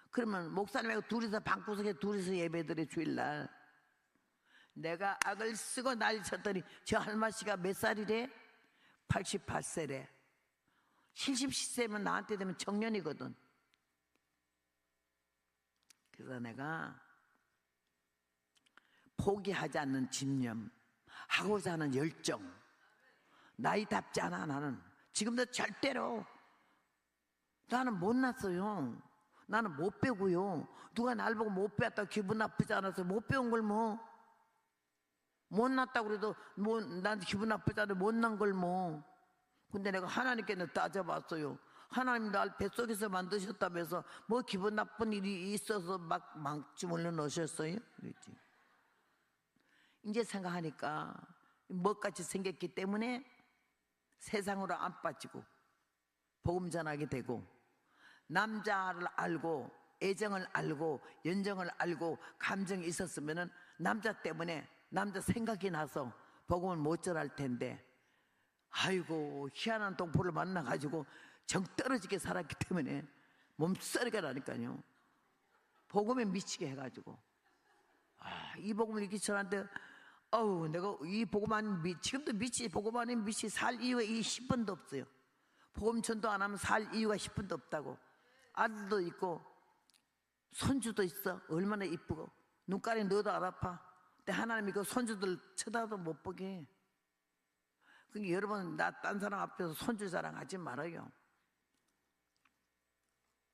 [SPEAKER 1] 그러면 목사님하고 둘이서 방구석에 둘이서 예배드려 주일날. 내가 악을 쓰고 난리 쳤더니 저 할머니가 몇 살이래? 88세래 70세면 나한테 되면 청년이거든. 그래서 내가 포기하지 않는 집념, 하고자 하는 열정, 나이답지 않아. 나는 지금도 절대로 나는 못났어요. 나는 못 배우고요. 누가 날 보고 못 배웠다고 기분 나쁘지 않아서 못 배운 걸 뭐. 못났다고 그래도 난 기분 나쁘지 않아. 못난 걸 뭐. 근데 내가 하나님께 따져봤어요. 하나님 날 뱃속에서 만드셨다면서 뭐 기분 나쁜 일이 있어서 막 망치물러 넣으셨어요? 그랬지. 이제 생각하니까 뭐같이 생겼기 때문에 세상으로 안 빠지고 복음 전하게 되고, 남자를 알고 애정을 알고 연정을 알고 감정이 있었으면은 남자 때문에 남자 생각이 나서 복음을 못 전할 텐데, 아이고 희한한 동포를 만나가지고 정 떨어지게 살았기 때문에 몸서리가 나니까요. 복음에 미치게 해가지고 이 복음을 이렇게 전하는데 내가 이 복음 안 지금도 미치, 복음 안에 미치 살 이유가 이 10분도 없어요. 복음 전도 안 하면 살 이유가 10분도 없다고. 아들도 있고 손주도 있어. 얼마나 이쁘고 눈가리 넣어도 안 아파. 근데 하나님이 그 손주들 쳐다도 못 보게 해. 그러니까 여러분, 나 딴 사람 앞에서 손주 자랑하지 말아요.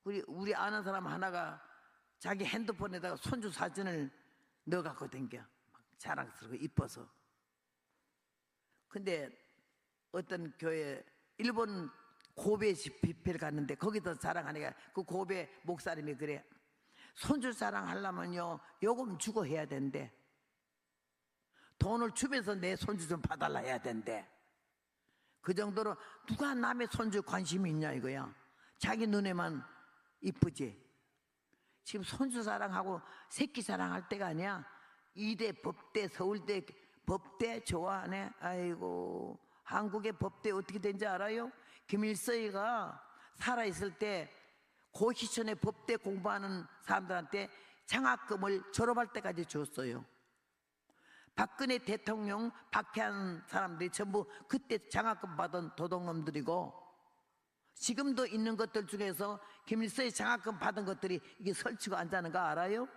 [SPEAKER 1] 우리 아는 사람 하나가 자기 핸드폰에다가 손주 사진을 넣어갖고 댕겨. 막 자랑스럽고 이뻐서. 근데 어떤 교회, 일본 고베 집회를 갔는데 거기서 자랑하니까 그 고베 목사님이 그래. 손주 자랑하려면요 요금 주고 해야 된대. 돈을 주면서 내 손주 좀 봐달라 해야 된대. 그 정도로 누가 남의 손주 관심이 있냐 이거야. 자기 눈에만 이쁘지. 지금 손주 자랑하고 새끼 자랑할 때가 아니야. 이대 법대, 서울대 법대 좋아하네. 아이고, 한국의 법대 어떻게 된지 알아요? 김일성이가 살아있을 때 고시촌에 법대 공부하는 사람들한테 장학금을 졸업할 때까지 줬어요. 박근혜 대통령 박해한 사람들이 전부 그때 장학금 받은 도둑놈들이고, 지금도 있는 것들 중에서 김일성이 장학금 받은 것들이 이게 설치고 앉아는 거 알아요?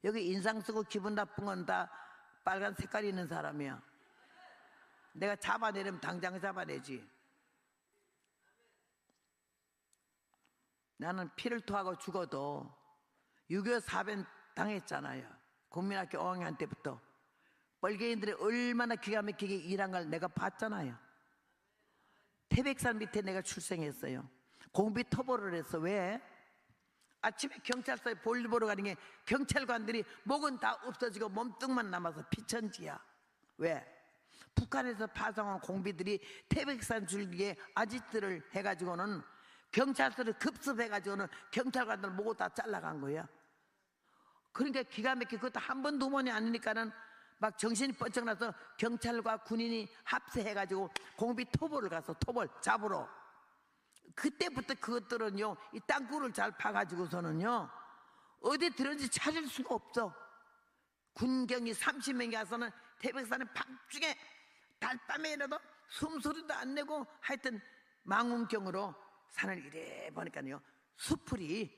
[SPEAKER 1] 여기 인상 쓰고 기분 나쁜 건 다 빨간 색깔이 있는 사람이야. 내가 잡아내려면 당장 잡아내지. 나는 피를 토하고 죽어도 6.25 사변 당했잖아요. 국민학교 5학년 때부터 뻘개인들이 얼마나 기가 막히게 일한 걸 내가 봤잖아요. 태백산 밑에 내가 출생했어요. 공비 터보를 했어. 왜? 아침에 경찰서에 볼일 보러 가는 게 경찰관들이 목은 다 없어지고 몸뚱만 남아서 피천지야. 왜? 북한에서 파송한 공비들이 태백산 줄기에 아지트를 해가지고는 경찰서를 급습해가지고는 경찰관들 목을 다 잘라간 거야. 그러니까 기가 막히게 그것도 한 번 두 번이 아니니까는 막 정신이 번쩍 나서 경찰과 군인이 합세해가지고 공비 토벌을 가서 토벌 잡으러. 그때부터 그것들은요, 이 땅굴을 잘 파가지고서는요 어디 들은지 찾을 수가 없어. 군경이 30명이 와서는 태백산의 밤중에 달밤에라도 숨소리도 안 내고 하여튼 망원경으로 산을 이래 보니까요 수풀이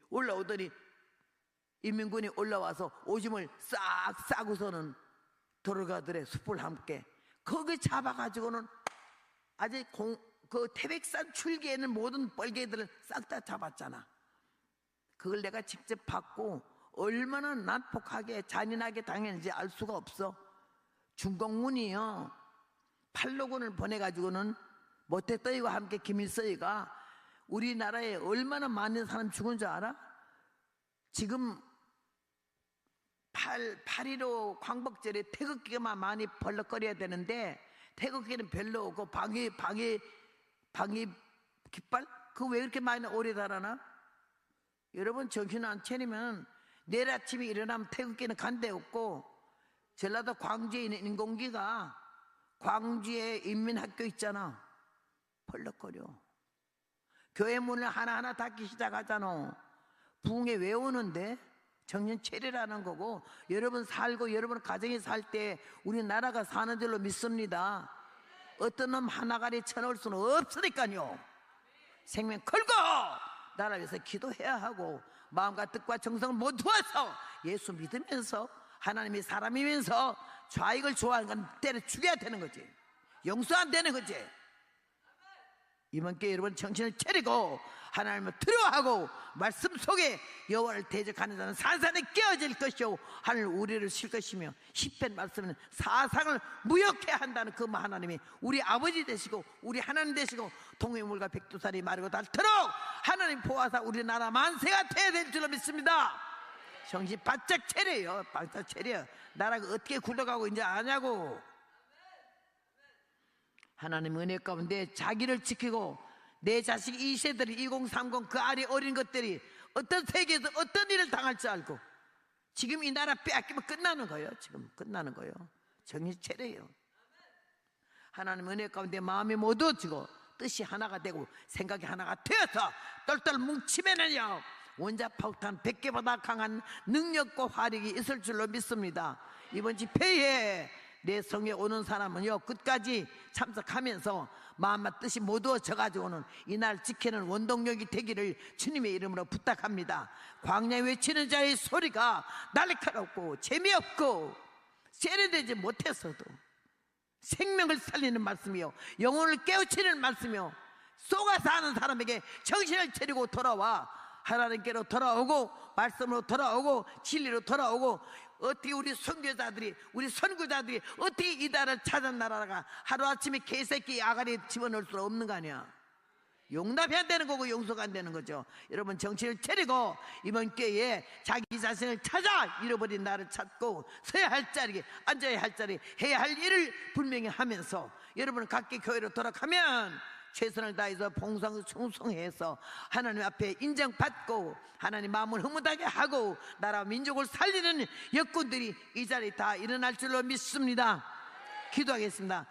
[SPEAKER 1] 올라오더니 인민군이 올라와서 오줌을 싹 싸고서는 돌아가더래. 숯불 함께 거기 잡아가지고는 아직 그 태백산 출기에는 모든 뻘개들을 싹 다 잡았잖아. 그걸 내가 직접 받고 얼마나 난폭하게 잔인하게 당했는지 알 수가 없어. 중공군이요 팔로군을 보내가지고는 모태떠이와 함께 김일성이가 우리나라에 얼마나 많은 사람 죽은 줄 알아? 지금 8.15 광복절에 태극기만 많이 벌럭거려야 되는데 태극기는 별로 없고 방위 깃발? 그거 왜 이렇게 많이 오래 달아나? 여러분 정신 안 차리면 내일 아침에 일어나면 태극기는 간 데 없고, 전라도 광주에 있는 인공기가 광주에 인민학교 있잖아. 벌럭거려. 교회 문을 하나하나 닫기 시작하잖아. 부흥회 왜 오는데? 정신 차리라는 거고, 여러분 살고 여러분 가정이 살 때 우리나라가 사는 줄로 믿습니다. 어떤 놈 하나가리 쳐놓을 수는 없으니까요. 생명 걸고 나라 위해서 기도해야 하고 마음과 뜻과 정성을 모두어서 예수 믿으면서 하나님이 사람이면서 좌익을 좋아하는 건 때려 죽여야 되는 거지. 용서 안 되는 거지. 이번 기회에 여러분 정신을 차리고 하나님을 두려워하고 말씀 속에 여호와를 대적하는 자는 산산에 깨어질 것이요 하늘 우리를 실 것이며, 시편 말씀은 사상을 무역해 한다는 그 하나님이 우리 아버지 되시고 우리 하나님 되시고 동해물과 백두산이 마르고 닳도록 하나님 보호하사 우리나라 만세가 돼야 될 줄로 믿습니다. 정신 바짝 차려요. 바짝 차려. 나라가 어떻게 굴러가고 이제 아냐고. 하나님 은혜 가운데 자기를 지키고 내 자식 이 세대들이 2030 그 아래 어린 것들이 어떤 세계에서 어떤 일을 당할지 알고 지금 이 나라 빼앗기면 끝나는 거예요. 지금 끝나는 거예요. 정신 차려요. 하나님 은혜 가운데 마음이 모두어지고 뜻이 하나가 되고 생각이 하나가 되어서 똘똘 뭉치면은요 원자폭탄 100개보다 강한 능력과 화력이 있을 줄로 믿습니다. 이번 집회에 내 성에 오는 사람은요 끝까지 참석하면서 마음과 뜻이 모두어져 가지고는 이날 지키는 원동력이 되기를 주님의 이름으로 부탁합니다. 광야에 외치는 자의 소리가 날카롭고 재미없고 세련되지 못했어도 생명을 살리는 말씀이요 영혼을 깨우치는 말씀이요 속아서 하는 사람에게 정신을 차리고 돌아와 하나님께로 돌아오고 말씀으로 돌아오고 진리로 돌아오고, 어떻게 우리 선교자들이 우리 선구자들이 어떻게 이 나라를 찾은 나라가 하루아침에 개새끼 아가리에 집어넣을 수 없는 거 아니야. 용납이 안 되는 거고 용서가 안 되는 거죠. 여러분 정신을 차리고 이번 기회에 자기 자신을 찾아 잃어버린 나를 찾고 서야 할 자리 앉아야 할 자리 해야 할 일을 분명히 하면서 여러분 각기 교회로 돌아가면 최선을 다해서 봉사하고 충성해서 하나님 앞에 인정받고 하나님 마음을 흐뭇하게 하고 나라 민족을 살리는 역군들이 이 자리에 다 일어날 줄로 믿습니다. 기도하겠습니다.